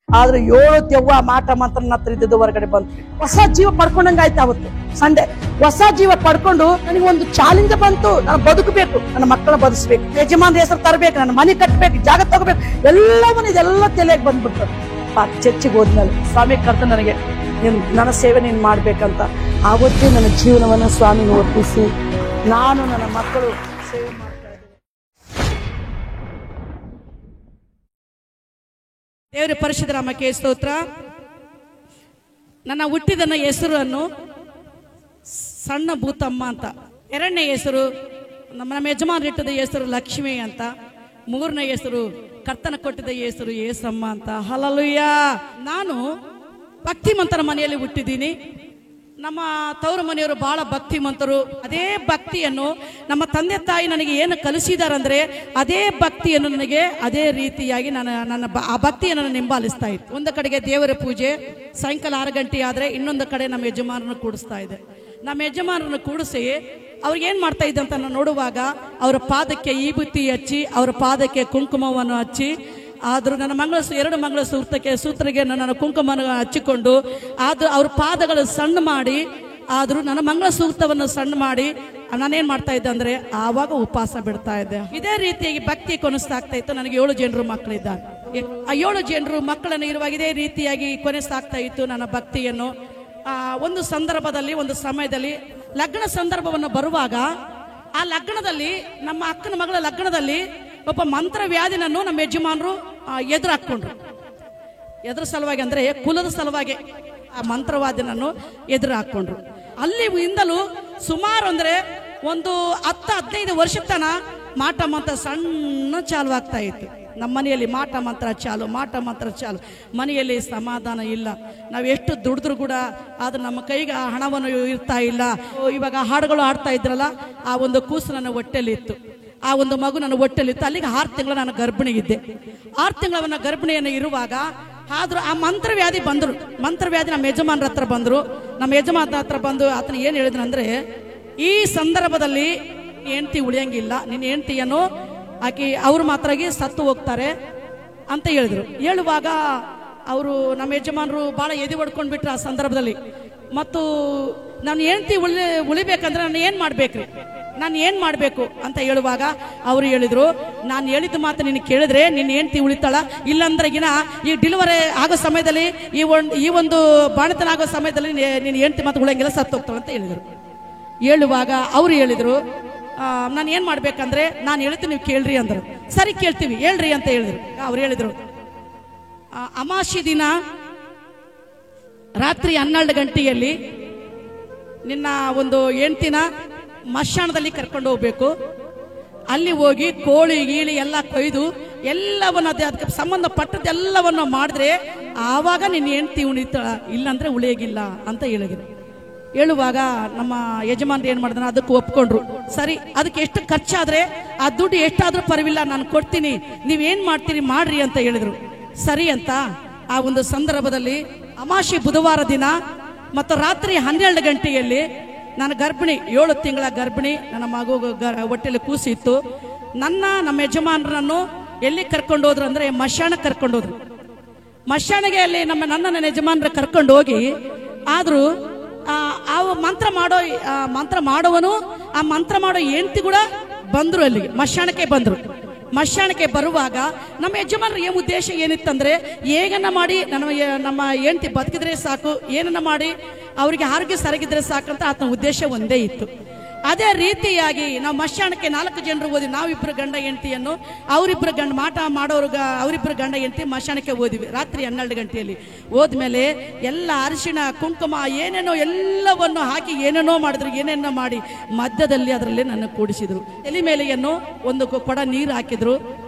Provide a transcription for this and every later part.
ಆದ್ರೆ 7 ದೆವ್ವ ಮಾಟ ಮಂತ್ರ ಹತ್ರ ಇದ್ದದ್ದು ಹೊರಗಡೆ ಬಂತು. ಹೊಸ ಜೀವ ಪಡ್ಕೊಂಡಂಗ ಆಯ್ತು. ಅವತ್ತು ಸಂಡೆ ಹೊಸ ಜೀವ ಪಡ್ಕೊಂಡು ನನಗೆ ಒಂದು ಚಾಲೆಂಜ್ ಬಂತು. ನಾನು ಬದುಕಬೇಕು, ನನ್ನ ಮಕ್ಕಳ ಬದುಕಬೇಕು, ಯಜಮಾನ ಹೆಸರು ತರಬೇಕು, ನನ್ನ ಮನೆ ಕಟ್ಟಬೇಕು, ಜಾಗ ತಗೋಬೇಕು, ಎಲ್ಲವನ್ನ ಇದೆಲ್ಲ ತಲೆಗೆ ಬಂದ್ಬಿಡ್ತು. ಚರ್ಚಿಗೆ ಹೋದ್ಮೇಲೆ ಸ್ವಾಮಿ ಕರ್ತ ನನಗೆ ನನ್ನ ಸೇವೆ ನೀನು ಮಾಡ್ಬೇಕಂತ ಆವತ್ತೇ ನನ್ನ ಜೀವನವನ್ನು ಸ್ವಾಮಿನ ಒಪ್ಪಿಸಿ ನಾನು ನನ್ನ ಮಕ್ಕಳು ಸೇವೆ ಮಾಡ್ತಾ ಇದ್ದೇನೆ. ದೇವರ ಪರಿಶುದ್ಧ ನಾಮಕ್ಕೆ ಸ್ತೋತ್ರ. ನನ್ನ ಹುಟ್ಟಿದನ ಹೆಸರನ್ನು ಸಣ್ಣ ಭೂತಮ್ಮ ಅಂತ, ಎರಡನೇ ಹೆಸರು ನಮ್ಮ ಯಜಮಾನ ಇಟ್ಟದ ಹೆಸರು ಲಕ್ಷ್ಮಿ ಅಂತ, ಮೂರನೇ ಹೆಸರು ಕರ್ತನ ಕೊಟ್ಟಿದ್ದ ಹೆಸರು ಏಸಮ್ಮ ಅಂತ. ಹಲ್ಲೆಲೂಯ. ನಾನು ಭಕ್ತಿಮಂತರ ಮನೆಯಲ್ಲಿ ಹುಟ್ಟಿದ್ದೀನಿ. ನಮ್ಮ ತವರು ಮನೆಯವರು ಬಹಳ ಭಕ್ತಿಮಂತರು. ಅದೇ ಭಕ್ತಿಯನ್ನು ನಮ್ಮ ತಂದೆ ತಾಯಿ ನನಗೆ ಏನು ಕಲಿಸಿದಾರಂದ್ರೆ ಅದೇ ಭಕ್ತಿಯನ್ನು ನನಗೆ ಅದೇ ರೀತಿಯಾಗಿ ಆ ಭಕ್ತಿಯನ್ನು ನಾನು ಹಿಂಬಾಲಿಸ್ತಾ ಇತ್ತು. ಒಂದು ಕಡೆಗೆ ದೇವರ ಪೂಜೆ ಸಾಯಂಕಾಲ 6 ಗಂಟೆ ಆದ್ರೆ ಇನ್ನೊಂದು ಕಡೆ ನಮ್ಮ ಯಜಮಾನರನ್ನು ಕೂಡಿಸ್ತಾ ಇದೆ. ನಮ್ಮ ಯಜಮಾನರನ್ನು ಕೂಡಿಸಿ ಅವ್ರಿಗೆ ಏನ್ ಮಾಡ್ತಾ ಇದ್ದೆ ಅಂತ ನಾನು ನೋಡುವಾಗ ಅವರ ಪಾದಕ್ಕೆ ವಿಭೂತಿ ಹಚ್ಚಿ, ಅವರ ಪಾದಕ್ಕೆ ಕುಂಕುಮವನ್ನು ಹಚ್ಚಿ, ಆದ್ರೂ ನನ್ನ ಎರಡು ಮಂಗಳ ಸೂತ್ರಗೆ ನನ್ನ ಕುಂಕುಮವನ್ನು ಹಚ್ಚಿಕೊಂಡು ಅವ್ರ ಪಾದಗಳು ಸಣ್ಣ ಮಾಡಿ, ಆದ್ರೂ ನನ್ನ ಮಂಗಳ ಸೂಕ್ತವನ್ನು ಸಣ್ಣ ಮಾಡಿ ನಾನೇನ್ ಮಾಡ್ತಾ ಇದ್ದೆ ಅಂದ್ರೆ ಆವಾಗ ಉಪವಾಸ ಬಿಡ್ತಾ ಇದ್ದೆ. ಇದೇ ರೀತಿಯಾಗಿ ಭಕ್ತಿ ಕೊನೆಸ್ತಾಗ್ತಾ ಇತ್ತು. ನನಗೆ 7 ಜನರು ಮಕ್ಕಳಿದ್ದಾರೆ. ಆ 7 ಜನರು ಮಕ್ಕಳನ್ನು ಇರುವಾಗ ಇದೇ ರೀತಿಯಾಗಿ ಕೊನೆಸ್ತಾಗ್ತಾ ಇತ್ತು ನನ್ನ ಭಕ್ತಿಯನ್ನು. ಒಂದು ಸಂದರ್ಭದಲ್ಲಿ, ಒಂದು ಸಮಯದಲ್ಲಿ ಲಗ್ನ ಸಂದರ್ಭವನ್ನು ಬರುವಾಗ ಆ ಲಗ್ನದಲ್ಲಿ, ನಮ್ಮ ಅಕ್ಕನ ಮಗಳ ಲಗ್ನದಲ್ಲಿ ಒಬ್ಬ ಮಂತ್ರವ್ಯಾಧಿನನ್ನು ನಮ್ಮ ಯಜಮಾನರು ಎದುರು ಹಾಕೊಂಡ್ರು. ಎದುರ ಸಲುವಾಗಿ ಅಂದ್ರೆ ಕುಲದ ಸಲುವಾಗಿ ಆ ಮಂತ್ರವಾದಿನನ್ನು ಎದುರು ಹಾಕೊಂಡ್ರು. ಅಲ್ಲಿಂದಲೂ ಸುಮಾರು ಅಂದ್ರೆ ಒಂದು 10-15 ವರ್ಷ ತನ ಮಾಟ ಮಂತ್ರ ಸಣ್ಣ ಚಾಲು ಆಗ್ತಾ ಇತ್ತು. ನಮ್ಮ ಮನೆಯಲ್ಲಿ ಮಾಟ ಮಂತ್ರ ಚಾಲು. ಮನೆಯಲ್ಲಿ ಸಮಾಧಾನ ಇಲ್ಲ. ನಾವು ಎಷ್ಟು ದುಡಿದ್ರು ಕೂಡ ಆದ್ರೆ ನಮ್ಮ ಕೈಗೆ ಆ ಹಣವನ್ನು ಇರ್ತಾ ಇಲ್ಲ. ಇವಾಗ ಹಾಡುಗಳು ಹಾಡ್ತಾ ಇದ್ರಲ್ಲ, ಆ ಒಂದು ಕೂಸು ನನ್ನ ಹೊಟ್ಟೆಲಿ ಇತ್ತು, ಆ ಒಂದು ಮಗು ನನ್ನ ಹೊಟ್ಟೆಲಿತ್ತು. ಅಲ್ಲಿಗೆ 6 ತಿಂಗಳು ನಾನು ಗರ್ಭಿಣಿ ಇದ್ದೆ. 6 ತಿಂಗಳ ಗರ್ಭಿಣಿಯನ್ನು ಇರುವಾಗ ಆದ್ರೂ ಆ ಮಂತ್ರವ್ಯಾಧಿ ಬಂದ್ರು. ಮಂತ್ರವ್ಯಾಧಿ ನಮ್ಮ ಯಜಮಾನ್ರ ಹತ್ರ ಬಂದ್ರು. ನಮ್ಮ ಯಜಮಾನ ಹತ್ರ ಬಂದು ಆತನ ಏನ್ ಹೇಳಿದ್ರಂದ್ರೆ, ಈ ಸಂದರ್ಭದಲ್ಲಿ ಹೆಂಡತಿ ಉಳಿಯಂಗಿಲ್ಲ, ನಿನ್ನ ಹೆಂಡತಿಯನ್ನು ಆಕಿ ಅವ್ರು ಮಾತ್ರ ಸತ್ತು ಹೋಗ್ತಾರೆ ಅಂತ ಹೇಳಿದ್ರು. ಹೇಳುವಾಗ ಅವರು ನಮ್ಮ ಯಜಮಾನರು ಬಹಳ ಎದೆ ಹೊಡ್ಕೊಂಡ್ ಬಿಟ್ರು ಆ ಸಂದರ್ಭದಲ್ಲಿ. ಮತ್ತು ನಾನು ಹೆಂಡತಿ ಉಳಿಬೇಕಂದ್ರೆ ನಾನು ಏನ್ ಮಾಡ್ಬೇಕು ಅಂತ ಹೇಳುವಾಗ ಅವರು ಹೇಳಿದ್ರು, ನಾನು ಹೇಳಿದ ಮಾತು ನೀನು ಕೇಳಿದ್ರೆ ನಿನ್ನ ಹೆಂಡತಿ ಉಳಿತಾಳ, ಇಲ್ಲಾಂದ್ರೆ ಈ ಡೆಲಿವರಿ ಆಗೋ ಸಮಯದಲ್ಲಿ ಈ ಒಂದು ಬಾಣತನ ಆಗೋ ಸಮಯದಲ್ಲಿ ನಿನ್ನ ಹೆಂಡತಿ ಮಾತು ಉಳಿಯಂಗಿಲ್ಲ, ಸತ್ತು ಹೋಗ್ತಾವ ಅಂತ ಹೇಳಿದ್ರು. ಹೇಳುವಾಗ ಅವ್ರು ಹೇಳಿದ್ರು, ನಾನು ಏನ್ ಮಾಡ್ಬೇಕಂದ್ರೆ ನಾನು ಹೇಳಿದ್ದು ನೀವು ಕೇಳ್ರಿ ಅಂದ್ರು. ಸರಿ ಕೇಳ್ತೀವಿ ಹೇಳ್ರಿ ಅಂತ ಹೇಳಿದ್ರು. ಅವ್ರು ಹೇಳಿದ್ರು, ಅಮಾವಾಸ್ಯೆ ದಿನ ರಾತ್ರಿ 12 ಗಂಟೆಯಲ್ಲಿ ನಿನ್ನ ಒಂದು ಹೆಂಡತಿನ ಮಶಾಣದಲ್ಲಿ ಕರ್ಕೊಂಡು ಹೋಗ್ಬೇಕು. ಅಲ್ಲಿ ಹೋಗಿ ಕೋಳಿ ಗೀಳಿ ಎಲ್ಲ ಕೊಯ್ದು ಎಲ್ಲವನ್ನ ಅದಕ್ಕೆ ಸಂಬಂಧಪಟ್ಟದ್ದೆಲ್ಲವನ್ನು ಮಾಡಿದ್ರೆ ಆವಾಗ ನಿನ್ನ ಹೆಂಡತಿ ಉಳಿತಾಳ, ಇಲ್ಲಾಂದ್ರೆ ಉಳಿಯೋಗಿಲ್ಲ ಅಂತ ಹೇಳಿದ್ರು. ಹೇಳುವಾಗ ನಮ್ಮ ಯಜಮಾನ್ರು ಏನ್ ಮಾಡಿದ್ರು, ಅದಕ್ಕೆ ಒಪ್ಕೊಂಡ್ರು. ಸರಿ, ಅದಕ್ಕೆ ಎಷ್ಟು ಖರ್ಚಾದ್ರೆ ಆ ದುಡ್ಡು ಎಷ್ಟಾದ್ರೂ ಪರವಿಲ್ಲ, ನಾನು ಕೊಡ್ತೀನಿ, ನೀವೇನ್ ಮಾಡ್ತೀರಿ ಮಾಡ್ರಿ ಅಂತ ಹೇಳಿದ್ರು. ಸರಿ ಅಂತ ಆ ಒಂದು ಸಂದರ್ಭದಲ್ಲಿ ಅಮಾವಾಸ್ಯೆ ಬುಧವಾರ ದಿನ ಮತ್ತು ರಾತ್ರಿ 12 ಗಂಟೆಯಲ್ಲಿ ನಾನು ಗರ್ಭಿಣಿ, 7 ತಿಂಗಳ ಗರ್ಭಿಣಿ, ನನ್ನ ಮಗು ಹೊಟ್ಟೆಲಿ ಕೂಸಿತ್ತು. ನಮ್ಮ ಯಜಮಾನರನ್ನು ಎಲ್ಲಿ ಕರ್ಕೊಂಡು ಹೋದ್ರು ಅಂದ್ರೆ ಮಶಾಣಕ್ಕೆ ಕರ್ಕೊಂಡು ಹೋದ್ರು. ಮಶಾಣಿಗೆ ಅಲ್ಲಿ ನನ್ನ ಯಜಮಾನರ ಕರ್ಕೊಂಡು ಹೋಗಿ, ಆದ್ರೂ ಆ ಮಂತ್ರ ಮಾಡೋವನು ಆ ಮಂತ್ರ ಮಾಡೋ ಹೆಂಡತಿ ಕೂಡ ಬಂದ್ರು. ಅಲ್ಲಿಗೆ ಮಶಾಣಕ್ಕೆ ಬಂದ್ರು. ಮಶಾಣಕ್ಕೆ ಬರುವಾಗ ನಮ್ಮ ಯಜಮಾನರ ಉದ್ದೇಶ ಏನಿತ್ತಂದ್ರೆ, ಹೇಗನ್ನ ಮಾಡಿ ನಮ್ಮ ಹೆಂಡತಿ ಬದುಕಿದ್ರೆ ಸಾಕು, ಏನನ್ನ ಮಾಡಿ ಅವರಿಗೆ ಆರೋಗ್ಯ ಸರಿಗಿದ್ರೆ ಸಾಕಂತ ಆತನ ಉದ್ದೇಶ ಒಂದೇ ಇತ್ತು. ಅದೇ ರೀತಿಯಾಗಿ ನಾವು ಮಶಾಣಕ್ಕೆ 4 ಜನರು ಓದಿ, ನಾವಿಬ್ರು ಗಂಡ ಹೆಂಡತಿಯನ್ನು, ಅವರಿಬ್ರು ಮಾಟ ಮಾಡೋರು ಅವರಿಬ್ರು ಗಂಡ ಹೆಂಡತಿ ಮಶಾಣಕ್ಕೆ ಓದಿವಿ. ರಾತ್ರಿ 12 ಗಂಟೆಯಲ್ಲಿ ಹೋದ್ಮೇಲೆ ಎಲ್ಲ ಅರಿಶಿಣ ಕುಂಕುಮ ಏನೇನೋ ಎಲ್ಲವನ್ನು ಹಾಕಿ ಏನೇನೋ ಮಾಡಿದ್ರು. ಏನೇನೋ ಮಾಡಿ ಮಧ್ಯದಲ್ಲಿ ಅದರಲ್ಲಿ ನನ್ನ ಕೂಡಿಸಿದ್ರು. ತಲೆ ಮೇಲೆಯನ್ನು ಒಂದು ಕೊಡ ನೀರು ಹಾಕಿದ್ರು.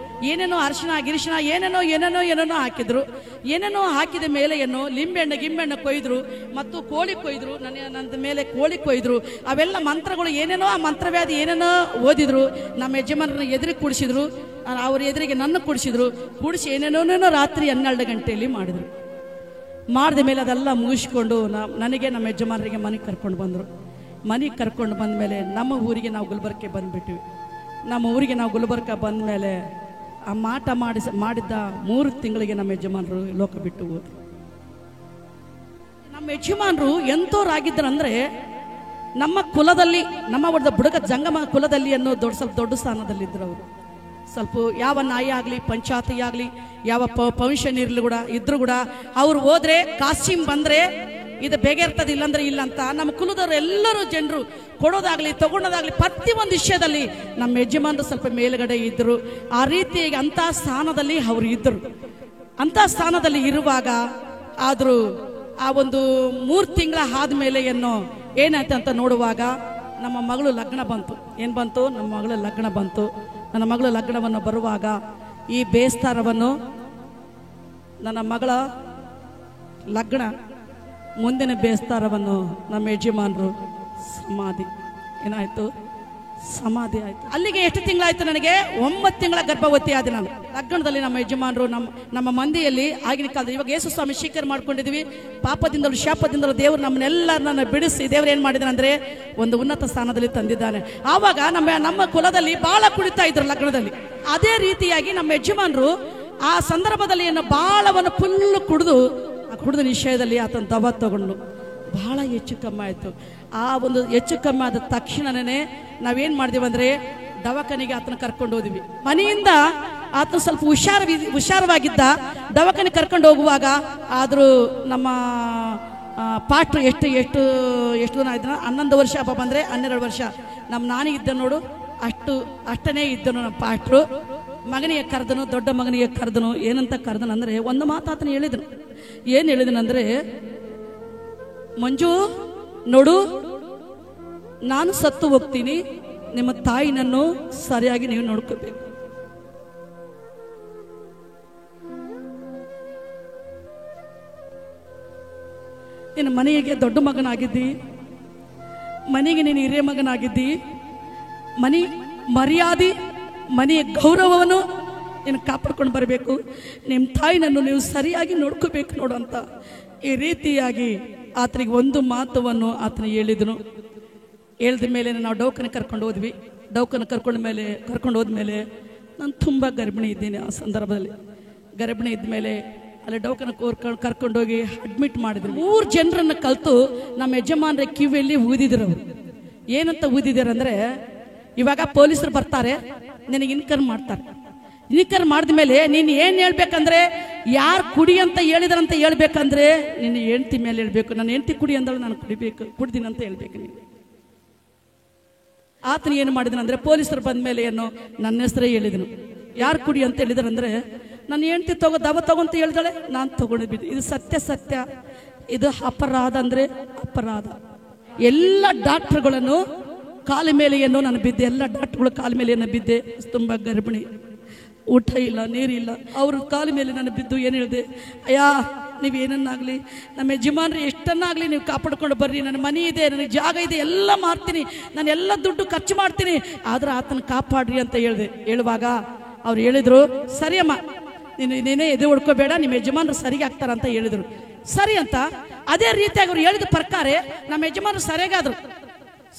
ಏನೇನೋ ಅರಿಶಿಣ ಗಿರಿಶಿಣ ಏನೇನೋ ಹಾಕಿದ್ರು. ಏನೇನೋ ಹಾಕಿದ ಮೇಲೆ ಲಿಂಬೆಣ್ಣೆ ಕೊಯ್ದ್ರು ಮತ್ತು ಕೋಳಿ ಕೊಯ್ದ್ರು. ನನ್ನ ಮೇಲೆ ಕೋಳಿ ಕೊಯ್ದ್ರು. ಅವೆಲ್ಲ ಮಂತ್ರಗಳು ಏನೇನೋ, ಆ ಮಂತ್ರವ್ಯಾಧಿ ಏನೇನೋ ಓದಿದ್ರು. ನಮ್ಮ ಯಜಮಾನರನ್ನ ಎದುರಿಗೆ ಕೂಡಿಸಿದ್ರು, ಅವ್ರ ಎದುರಿಗೆ ನನ್ನ ಕೂಡಿಸಿ ಏನೇನೋ ರಾತ್ರಿ 12 ಗಂಟೆಯಲ್ಲಿ ಮಾಡಿದ್ರು. ಮಾಡಿದ ಮೇಲೆ ಅದೆಲ್ಲ ಮುಗಿಸ್ಕೊಂಡು ನನಗೆ ನಮ್ಮ ಯಜಮಾನರಿಗೆ ಮನೆಗೆ ಕರ್ಕೊಂಡು ಬಂದರು. ಮನೆಗೆ ಕರ್ಕೊಂಡು ಬಂದ ಮೇಲೆ ನಮ್ಮ ಊರಿಗೆ ನಾವು ಗುಲ್ಬರ್ಗಕ್ಕೆ ಬಂದ್ಬಿಟ್ವಿ. ನಮ್ಮ ಊರಿಗೆ ನಾವು ಗುಲ್ಬರ್ಗ ಬಂದ ಮೇಲೆ ಆ ಮಾಟ ಮಾಡಿದ್ದ 3 ತಿಂಗಳಿಗೆ ನಮ್ಮ ಯಜಮಾನರು ಲೋಕ ಬಿಟ್ಟು ಹೋದ್ರು. ನಮ್ಮ ಯಜಮಾನರು ಎಂಥವ್ರಾಗಿದ್ದರಂದ್ರೆ ನಮ್ಮ ಕುಲದಲ್ಲಿ, ನಮ್ಮ ಬುಡಕ ಜಂಗಮ ಕುಲದಲ್ಲಿ ಅನ್ನೋ ಸ್ವಲ್ಪ ದೊಡ್ಡ ಸ್ಥಾನದಲ್ಲಿದ್ದರು ಅವರು. ಸ್ವಲ್ಪ ಯಾವ ನಾಯಿ ಆಗಲಿ, ಪಂಚಾಯತಿ ಆಗಲಿ, ಯಾವ ಪಂಕ್ಷನ್ ಇರ್ಲಿ ಕೂಡ ಇದ್ರು ಕೂಡ ಅವ್ರು ಹೋದ್ರೆ ಕಾಸ್ಟ್ಯೂಮ್ ಬಂದ್ರೆ ಇದು ಬೇಗ ಇರ್ತದೆ, ಇಲ್ಲಾಂದ್ರೆ ಇಲ್ಲ ಅಂತ ನಮ್ಮ ಕುಲದವರು ಎಲ್ಲರೂ ಜನರು ಕೊಡೋದಾಗ್ಲಿ ತಗೊಳೋದಾಗ್ಲಿ ಪ್ರತಿಯೊಂದು ವಿಷಯದಲ್ಲಿ ನಮ್ಮ ಯಜಮಾನರು ಸ್ವಲ್ಪ ಮೇಲ್ಗಡೆ ಇದ್ರು. ಆ ರೀತಿಯಾಗಿ ಅಂತ ಸ್ಥಾನದಲ್ಲಿ ಅವರು ಇದ್ದರು. ಅಂತ ಸ್ಥಾನದಲ್ಲಿ ಇರುವಾಗ ಆದರೂ ಆ ಒಂದು 3 ತಿಂಗಳ ಆದ್ಮೇಲೆ ಏನೋ ಏನಾಯ್ತು ಅಂತ ನೋಡುವಾಗ ನಮ್ಮ ಮಗಳು ಲಗ್ನ ಬಂತು. ಏನು ಬಂತು? ನಮ್ಮ ಮಗಳ ಲಗ್ನ ಬಂತು. ನನ್ನ ಮಗಳ ಲಗ್ನವನ್ನು ಬರುವಾಗ ಈ ಬೇಸ್ತಾರವನ್ನು ನನ್ನ ಮಗಳ ಲಗ್ನ ಮುಂದಿನ ಬೇಸ್ತಾರವನ್ನು ನಮ್ಮ ಯಜಮಾನರು ಸಮಾಧಿ ಏನಾಯ್ತು? ಸಮಾಧಿ ಆಯ್ತು. ಅಲ್ಲಿಗೆ ಎಷ್ಟು ತಿಂಗಳಾಯ್ತು? ನನಗೆ 9 ತಿಂಗಳ ಗರ್ಭವತಿ ಆದ ನಾನು. ಲಗ್ನದಲ್ಲಿ ನಮ್ಮ ಯಜಮಾನರು ನಮ್ಮ ಮಂದಿಯಲ್ಲಿ ಆಗಿನ ಕಾಲದಲ್ಲಿ, ಇವಾಗ ಯೇಸು ಸ್ವಾಮಿ ಶೀಕರ್ ಮಾಡ್ಕೊಂಡಿದ್ವಿ, ಪಾಪದಿಂದಲೂ ಶಾಪದಿಂದಲೂ ದೇವರು ನಮ್ಮನ್ನೆಲ್ಲರನ್ನ ಬಿಡಿಸಿ ದೇವರು ಏನ್ ಮಾಡಿದಾನೆ ಅಂದ್ರೆ ಒಂದು ಉನ್ನತ ಸ್ಥಾನದಲ್ಲಿ ತಂದಿದ್ದಾನೆ. ಆವಾಗ ನಮ್ಮ ಕುಲದಲ್ಲಿ ಬಹಳ ಕುಡಿತಾ ಇದ್ರು ಲಗ್ನದಲ್ಲಿ. ಅದೇ ರೀತಿಯಾಗಿ ನಮ್ಮ ಯಜಮಾನರು ಆ ಸಂದರ್ಭದಲ್ಲಿ ಏನೋ ಬಾಳವನ್ನು ಫುಲ್ಲು ಕುಡಿದ ವಿಷಯದಲ್ಲಿ ಆತನ ದವ ತಗೊಂಡು ಬಹಳ ಹೆಚ್ಚು ಕಮ್ಮಿ ಆಯ್ತು. ಆ ಒಂದು ಹೆಚ್ಚು ಕಮ್ಮಿ ಆದ ತಕ್ಷಣನೇ ನಾವೇನ್ ಮಾಡಿದೀವಿ ಅಂದ್ರೆ ದವಾಖಾನೆಗೆ ಆತನ ಕರ್ಕೊಂಡು ಹೋದ್ವಿ. ಮನೆಯಿಂದ ಆತನ ಸ್ವಲ್ಪ ಹುಷಾರವಾಗಿದ್ದ. ದವಾಖಾನೆ ಕರ್ಕೊಂಡು ಹೋಗುವಾಗ ಆದ್ರೂ ನಮ್ಮ ಪಾಟ್ರು ಎಷ್ಟು ಜನ ಇದ್ದ, 11 ವರ್ಷ ಹಬ್ಬ ಬಂದ್ರೆ 12 ವರ್ಷ ನಮ್ಮ ನಾನಿ ಇದ್ದ ನೋಡು, ಅಷ್ಟನೇ ಇದ್ದನು ನಮ್ಮ ಪಾಟ್ರು. ಮಗನಿಗೆ ಕರೆದನು, ದೊಡ್ಡ ಮಗನಿಗೆ ಕರೆದನು. ಏನಂತ ಕರೆದನು ಅಂದ್ರೆ ಒಂದು ಮಾತು ಆತನ ಹೇಳಿದನು. ಏನ್ ಹೇಳಿದನಂದ್ರೆ, ಮಂಜು ನೋಡು, ನಾನು ಸತ್ತು ಹೋಗ್ತೀನಿ, ನಿಮ್ಮ ತಾಯಿನನ್ನು ಸರಿಯಾಗಿ ನೀವು ನೋಡ್ಕೋಬೇಕು. ನೀನು ಮನೆಗೆ ದೊಡ್ಡ ಮಗನಾಗಿದ್ದಿ, ಮನೆಗೆ ನೀನು ಹಿರಿಯ ಮಗನಾಗಿದ್ದಿ, ಮನೆ ಮರ್ಯಾದೆ ಮನೆಯ ಗೌರವವನ್ನು ನೀನು ಕಾಪಾಡ್ಕೊಂಡು ಬರಬೇಕು. ನಿಮ್ಮ ತಾಯಿನನ್ನು ನೀವು ಸರಿಯಾಗಿ ನೋಡ್ಕೋಬೇಕು ನೋಡು ಅಂತ ಈ ರೀತಿಯಾಗಿ ಆತನಿಗೆ ಒಂದು ಮಾತವನ್ನು ಆತನ ಹೇಳಿದನು. ಹೇಳಿದ ಮೇಲೆ ನಾವು ಡೌಕನ ಕರ್ಕೊಂಡು ಹೋದ್ವಿ. ಡೌಕನ ಕರ್ಕೊಂಡು ಹೋದ್ಮೇಲೆ ನಾನು ತುಂಬ ಗರ್ಭಿಣಿ ಇದ್ದೀನಿ. ಆ ಸಂದರ್ಭದಲ್ಲಿ ಗರ್ಭಿಣಿ ಇದ್ಮೇಲೆ ಅಲ್ಲಿ ಡೌಕನ ಕರ್ಕೊಂಡೋಗಿ ಅಡ್ಮಿಟ್ ಮಾಡಿದ್ರು. 3 ಜನರನ್ನು ಕಲ್ತು ನಮ್ಮ ಯಜಮಾನ್ರ ಕಿವಿಯಲ್ಲಿ ಊದಿದ್ರು. ಅವರು ಏನಂತ ಊದಿದಾರಂದ್ರೆ, ಇವಾಗ ಪೊಲೀಸರು ಬರ್ತಾರೆ, ನಿನಗೆ ಇನ್ಕರ್ ಮಾಡ್ತಾರೆ. ಇನ್ಕರ್ ಮಾಡಿದ್ಮೇಲೆ ನೀನು ಏನ್ ಹೇಳ್ಬೇಕಂದ್ರೆ, ಯಾರು ಕುಡಿ ಅಂತ ಹೇಳಿದ್ರಂತ ಹೇಳ್ಬೇಕಂದ್ರೆ ನಿನ್ನ ಹೆಂಡತಿ ಮೇಲೆ ಹೇಳ್ಬೇಕು. ನನ್ನ ಹೆಂಡತಿ ಕುಡಿ ಅಂದಳು, ನಾನು ಕುಡ್ದಿನ ಅಂತ ಹೇಳ್ಬೇಕು ನೀನು. ಆತನ ಏನು ಮಾಡಿದನಂದ್ರೆ, ಪೊಲೀಸರು ಬಂದ್ಮೇಲೆ ಏನು ನನ್ನ ಹೆಸರೇ ಹೇಳಿದನು. ಯಾರು ಕುಡಿ ಅಂತ ಹೇಳಿದ್ರಂದ್ರೆ, ನನ್ನ ಹೆಂಡತಿ ದವ ತಗೊಂತ ಹೇಳಿದಾಳೆ, ನಾನು ತಗೊಂಡಿದ್ದು. ಇದು ಸತ್ಯ. ಇದು ಅಪರಾಧ ಅಂದ್ರೆ ಅಪರಾಧ. ಎಲ್ಲ ಡಾಕ್ಟರ್ಗಳನ್ನು ಕಾಲ ಮೇಲೆ ಏನೋ ನಾನು ಬಿದ್ದೆ. ಎಲ್ಲ ಡಾಕ್ಟರ್ಗಳು ಕಾಲ ಮೇಲೆ ಏನೋ ಬಿದ್ದೆ. ತುಂಬಾ ಗರ್ಭಿಣಿ, ಊಟ ಇಲ್ಲ, ನೀರಿಲ್ಲ. ಅವ್ರ ಕಾಲ ಮೇಲೆ ನಾನು ಬಿದ್ದು ಏನು ಹೇಳಿದೆ, ಅಯ್ಯ ನೀವೇನನ್ನಾಗಲಿ, ನಮ್ಮ ಯಜಮಾನ್ರಿ ಎಷ್ಟನ್ನಾಗಲಿ ನೀವು ಕಾಪಾಡ್ಕೊಂಡು ಬರ್ರಿ, ನನ್ನ ಮನೆ ಇದೆ, ನನಗೆ ಜಾಗ ಇದೆ, ಎಲ್ಲ ಮಾಡ್ತೀನಿ, ನಾನು ಎಲ್ಲ ದುಡ್ಡು ಖರ್ಚು ಮಾಡ್ತೀನಿ, ಆದ್ರೆ ಆತನ ಕಾಪಾಡ್ರಿ ಅಂತ ಹೇಳಿದೆ. ಹೇಳುವಾಗ ಅವ್ರು ಹೇಳಿದ್ರು, ಸರಿಯಮ್ಮ, ನೀನೇ ಎದೆ ಹೊಡ್ಕೋಬೇಡ, ನಿಮ್ಮ ಯಜಮಾನ್ರು ಸರಿಗೆ ಆಗ್ತಾರ ಅಂತ ಹೇಳಿದ್ರು. ಸರಿ ಅಂತ ಅದೇ ರೀತಿಯಾಗಿ ಅವ್ರು ಹೇಳಿದ ಪ್ರಕಾರ ನಮ್ಮ ಯಜಮಾನರು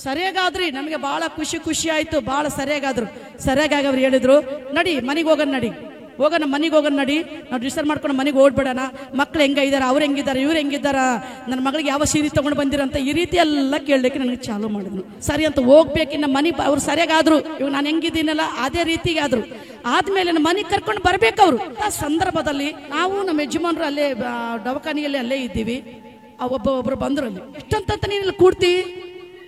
ಸರಿಯಾಗಾದ್ರಿ. ನಮಗೆ ಬಹಳ ಖುಷಿ ಆಯ್ತು. ಬಹಳ ಸರಿಯಾಗಿ ಅವ್ರು ಹೇಳಿದ್ರು, ನಡಿ ಮನೆಗೆ ಹೋಗೋಣ, ಮನೆಗೆ ಹೋಗೋಣ ನಡಿ, ನಾವು ಡಿಸೈಡ್ ಮಾಡ್ಕೊಂಡು ಮನೆಗೆ ಓಡ್ಬೇಡಣ. ಮಕ್ಳು ಹೆಂಗಿದ್ದಾರೆ, ಅವ್ರು ಹೆಂಗಿದ್ದಾರೆ, ಇವ್ರು ಹೆಂಗಿದ್ದಾರ, ನನ್ನ ಮಗಳಿಗೆ ಯಾವ ಸೀರೆ ತಗೊಂಡು ಬಂದಿರಂತ ಈ ರೀತಿ ಎಲ್ಲ ಕೇಳಲಿಕ್ಕೆ ನನಗೆ ಚಾಲು ಮಾಡಿದ್ರು. ಸರಿ ಅಂತ ಹೋಗ್ಬೇಕಿನ್ನ ಮನೆಗೆ ಅವ್ರು ಸರಿಯಾಗಾದ್ರು. ಇವಾಗ ನಾನು ಹೆಂಗಿದ್ದೀನಲ್ಲ ಅದೇ ರೀತಿಗೆ ಆದ್ರು. ಆದ್ಮೇಲೆ ನನ್ನ ಮನೆಗೆ ಕರ್ಕೊಂಡು ಬರ್ಬೇಕು ಅವರು. ಆ ಸಂದರ್ಭದಲ್ಲಿ ನಾವು ನಮ್ಮ ಯಜಮಾನರು ಅಲ್ಲೇ ದವಾಖಾನೆಯಲ್ಲಿ ಅಲ್ಲೇ ಇದ್ದೀವಿ. ಒಬ್ಬರು ಬಂದ್ರು. ಅಲ್ಲಿ ಎಷ್ಟಂತ ನೀನು ಕೂಡ್ತಿ,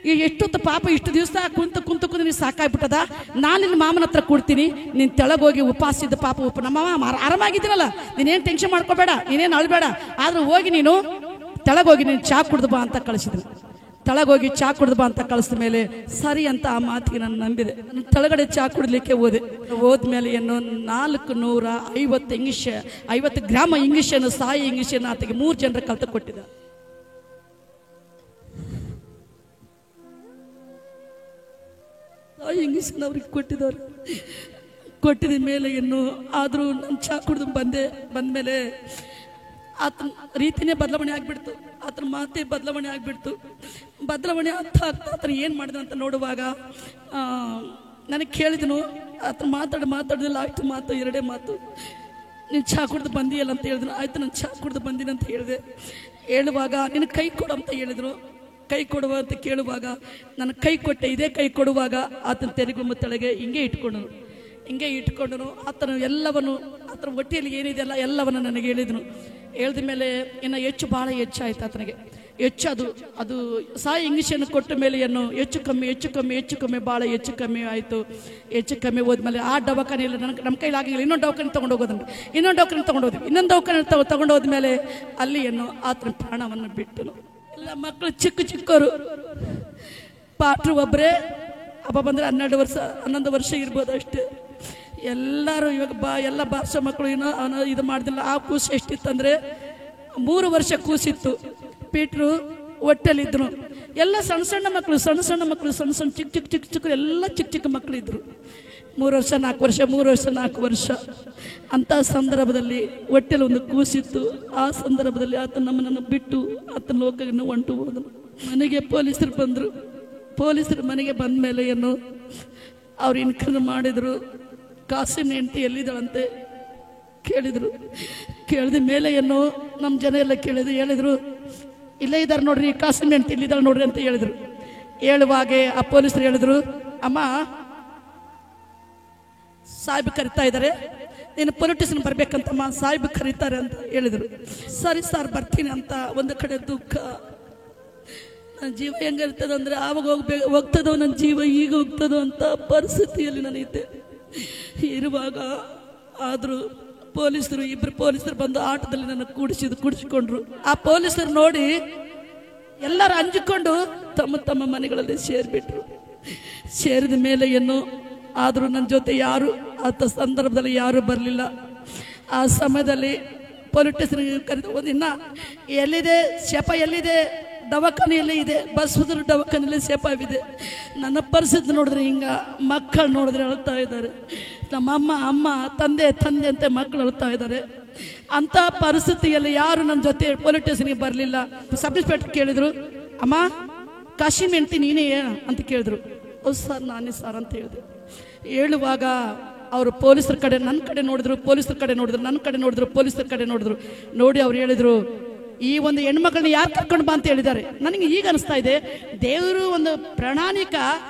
ಈ ಎಷ್ಟೊತ್ತು ಪಾಪ ಇಷ್ಟು ದಿವಸ ಕುಂತು ನೀನು ಸಾಕಾಗ್ಬಿಟ್ಟದ. ನಾನು ನಿನ್ನ ಮಾಮನ ಹತ್ರ ಕೊಡ್ತೀನಿ, ನೀನು ತೆಳಗೋಗಿ ಉಪವಾಸ ಇದ್ದ ಪಾಪ ನಮ್ಮ ಮಾಮ ಆರಾಮಾಗಿದ್ದೀನಲ್ಲ, ನೀನೇನು ಟೆನ್ಷನ್ ಮಾಡ್ಕೋಬೇಡ, ನೀನೇನು ಅಳ್ಬೇಡ, ಆದ್ರೆ ಹೋಗಿ ನೀನು ತೆಳಗೋಗಿ ನೀನು ಚಾ ಕುಡ್ದು ಬಾ ಅಂತ ಕಳಿಸಿದ್ರು. ತೆಳಗೋಗಿ ಚಾ ಕುಡ್ದು ಬಾ ಅಂತ ಕಳಿಸಿದ ಮೇಲೆ ಸರಿ ಅಂತ ಆ ಮಾತಿಗೆ ನಾನು ನಂಬಿದೆ. ನಾನು ತೆಳಗಡೆ ಚಾ ಕುಡ್ಲಿಕ್ಕೆ ಹೋದ್ಮೇಲೆ ಏನು 450 ಗ್ರಾಮ ಇಂಗ್ಲಿಷನ್ನು, ಸಾಯಿ ಇಂಗ್ಲಿಷನ್ನು ಆತಗೆ 3 ಜನರ ಕಲ್ತು ಕೊಟ್ಟಿದ್ದ. ಇಂಗ್ಲಿಷ್ನ ಅವ್ರಿಗೆ ಕೊಟ್ಟಿದ ಮೇಲೆ ಏನು ಆದರೂ ನಾನು ಚಾ ಕುಡಿದು ಬಂದಮೇಲೆ ಆತನ ರೀತಿನೇ ಬದಲಾವಣೆ ಆಗಿಬಿಡ್ತು. ಆತನ ಮಾತೇ ಬದಲಾವಣೆ ಆಗಿಬಿಡ್ತು. ಬದಲಾವಣೆ ಆಗ್ತಾ ಆತನ ಏನು ಮಾಡಿದ ಅಂತ ನೋಡುವಾಗ ನನಗೆ ಕೇಳಿದನು, ಆತ ಮಾತಾಡಿದಿಲ್ಲ. ಆಯ್ತು ಮಾತು, ಎರಡೇ ಮಾತು, ನೀನು ಚಹಾ ಕುಡ್ದು ಬಂದಿಯಲ್ಲ ಅಂತ ಹೇಳಿದ್ರು. ಆಯ್ತು, ನಾನು ಚಹಾ ಕುಡ್ದು ಬಂದಿನಿ ಅಂತ ಹೇಳಿದೆ. ಹೇಳುವಾಗ ನಿನ್ನ ಕೈ ಕೊಡು ಅಂತ ಹೇಳಿದ್ರು. ಕೈ ಕೊಡುವ ಅಂತ ಕೇಳುವಾಗ ನನ್ನ ಕೈ ಕೊಟ್ಟೆ. ಇದೇ ಕೈ ಕೊಡುವಾಗ ಆತನ ತೆರೆಗುಂಬ ತೆಳಗೆ ಹಿಂಗೆ ಇಟ್ಕೊಂಡನು. ಆತನು ಎಲ್ಲವನ್ನು, ಆತನ ಹೊಟ್ಟೆಯಲ್ಲಿ ಏನಿದೆಯಲ್ಲ ಎಲ್ಲವನ್ನು ನನಗೆ ಹೇಳಿದನು. ಹೇಳಿದ ಮೇಲೆ ಇನ್ನು ಭಾಳ ಹೆಚ್ಚಾಯ್ತು ಆತನಿಗೆ. ಅದು ಸಾಯಿ ಇಂಗ್ಲೀಷನ್ನು ಕೊಟ್ಟ ಮೇಲೆ ಏನು ಹೆಚ್ಚು ಕಮ್ಮಿ ಭಾಳ ಹೆಚ್ಚು ಕಮ್ಮಿ ಆಯಿತು. ಹೆಚ್ಚು ಕಮ್ಮಿ ಹೋದ್ಮೇಲೆ ಆ ದವಾಖಾನೆಯಲ್ಲಿ ನಮ್ಮ ಕೈಲಾಗಿಲ್ಲ. ಇನ್ನೊಂದು ದವಾಖಾನೆ ತೊಗೊಂಡು ಇನ್ನೊಂದು ದವಾಖಾನೆ ತೊಗೊಂಡು ಹೋದ್ಮೇಲೆ ಅಲ್ಲಿ ಏನು ಆತನ ಪ್ರಾಣವನ್ನು ಬಿಟ್ಟನು. ಎಲ್ಲ ಮಕ್ಕಳು ಚಿಕ್ಕವರು, ಪಾಟ್ರು ಒಬ್ಬರೇ, ಹಬ್ಬ ಬಂದರೆ 11 ವರ್ಷ ಇರ್ಬೋದು ಅಷ್ಟೇ. ಎಲ್ಲರೂ ಇವಾಗ ಎಲ್ಲ ಭಾಷೆ ಮಕ್ಕಳು ಇದು ಮಾಡ್ದಿಲ್ಲ. ಆ ಕೂಸು ಎಷ್ಟಿತ್ತಂದರೆ 3 ವರ್ಷ ಕೂಸಿತ್ತು. ಪೀಟ್ರು ಹೊಟ್ಟೆಲಿದ್ರು. ಎಲ್ಲ ಸಣ್ಣ ಮಕ್ಕಳು ಚಿಕ್ಕ ಎಲ್ಲ ಚಿಕ್ಕ ಮಕ್ಕಳು ಇದ್ರು. 3 ವರ್ಷ 4 ವರ್ಷ ಅಂತ ಸಂದರ್ಭದಲ್ಲಿ ಹೊಟ್ಟೆಲಿ ಒಂದು ಕೂಸಿತ್ತು. ಆ ಸಂದರ್ಭದಲ್ಲಿ ಆತ ನಮ್ಮನ್ನು ಬಿಟ್ಟು ಆತನ ಲೋಕವನ್ನು ಹೊಂಟು ಹೋದನು. ಮನೆಗೆ ಪೊಲೀಸರು ಬಂದರು. ಪೊಲೀಸರು ಮನೆಗೆ ಬಂದ ಮೇಲೆ ಏನು ಅವ್ರು ಇನ್ಕರ್ ಮಾಡಿದರು. ಕಾಸಿನ ಹೆಂಡತಿ ಎಲ್ಲಿದ್ದಾಳಂತೆ ಕೇಳಿದರು. ಕೇಳಿದ ಮೇಲೆ ಏನು ನಮ್ಮ ಜನ ಎಲ್ಲ ಹೇಳಿದರು, ಇಲ್ಲೇ ಇದ್ದಾರೆ ನೋಡ್ರಿ, ಕಾಸಿನ ಹೆಂಡತಿ ಇಲ್ಲಿದ್ದಾಳೆ ನೋಡ್ರಿ ಅಂತ ಹೇಳಿದರು. ಹೇಳುವಾಗೆ ಆ ಪೊಲೀಸರು ಹೇಳಿದ್ರು, ಅಮ್ಮ ಸಾಹೇಬ್ ಕರಿತಾ ಇದ್ದಾರೆ, ನೀನು ಪೊಲಿಟಿಷನ್ ಬರ್ಬೇಕಂತಮ್ಮ, ಸಾಹೇಬ್ ಕರೀತಾರೆ ಅಂತ ಹೇಳಿದರು. ಸರಿ ಸರ್ ಬರ್ತೀನಿ ಅಂತ. ಒಂದು ಕಡೆ ದುಃಖ, ನನ್ನ ಜೀವ ಹೆಂಗಿರ್ತದೆ ಅಂದರೆ ಆವಾಗ ಹೋಗ್ತದೋ ನನ್ನ ಜೀವ ಈಗ ಹೋಗ್ತದೋ ಅಂತ ಪರಿಸ್ಥಿತಿಯಲ್ಲಿ ನಾನಿದ್ದೆ. ಇರುವಾಗ ಆದರೂ ಇಬ್ಬರು ಪೊಲೀಸರು ಬಂದು ಆಟೋದಲ್ಲಿ ನನ್ನ ಕೂಡಿಸಿಕೊಂಡ್ರು. ಆ ಪೊಲೀಸರು ನೋಡಿ ಎಲ್ಲರೂ ಅಂಜಿಕೊಂಡು ತಮ್ಮ ಮನೆಗಳಲ್ಲಿ ಸೇರಿಬಿಟ್ರು. ಸೇರಿದ ಮೇಲೆ ಏನು ಆದರೂ ನನ್ನ ಜೊತೆ ಯಾರು ಆತ ಸಂದರ್ಭದಲ್ಲಿ ಯಾರೂ ಬರಲಿಲ್ಲ. ಆ ಸಮಯದಲ್ಲಿ ಪೊಲಿಟಿಷನ್ ಕರೆದು ಇನ್ನ ಎಲ್ಲಿದೆ ಶಪ, ಎಲ್ಲಿದೆ ದವಾಖಾನೆಯಲ್ಲೇ ಇದೆ, ಬಸವದ್ರ ದವಾಖಾನೆಯಲ್ಲೇ ಸೇಪಾವಿದೆ. ನನ್ನ ಪರಿಸ್ಥಿತಿ ನೋಡಿದ್ರೆ ಹಿಂಗ, ಮಕ್ಕಳು ನೋಡಿದ್ರೆ ಅಳ್ತಾ ಇದ್ದಾರೆ. ನಮ್ಮ ಅಮ್ಮ ತಂದೆ ಅಂತ ಮಕ್ಕಳು ಅಳ್ತಾ ಇದ್ದಾರೆ. ಅಂಥ ಪರಿಸ್ಥಿತಿಯಲ್ಲಿ ಯಾರು ನನ್ನ ಜೊತೆ ಪೊಲಿಟಿಷನ್ಗೆ ಬರಲಿಲ್ಲ. ಸಬ್ ಇನ್ಸ್ಪೆಕ್ಟರ್ ಕೇಳಿದ್ರು, ಅಮ್ಮ ಕಾಶಿನ್ ಹೆಂಡ್ತಿ ನೀನೇ ಅಂತ ಕೇಳಿದ್ರು. ಹೌದು ಸರ್ ನಾನೇ ಸರ್ ಅಂತ ಹೇಳಿದೆ. ಹೇಳುವಾಗ ಅವರು ಪೊಲೀಸರ ಕಡೆ ನನ್ನ ಕಡೆ ನೋಡಿದ್ರು, ಪೊಲೀಸರ ಕಡೆ ನೋಡಿದ್ರು. ನೋಡಿ ಅವ್ರು ಹೇಳಿದ್ರು, ಈ ಒಂದು ಹೆಣ್ಮಕ್ಳನ್ನ ಯಾರು ಕರ್ಕೊಂಡು ಬಾ ಅಂತ ಹೇಳಿದ್ದಾರೆ. ನನಗೆ ಈಗ ಅನಿಸ್ತಾ ಇದೆ, ದೇವರು ಒಂದು ಪ್ರಣಾಳಿಕ,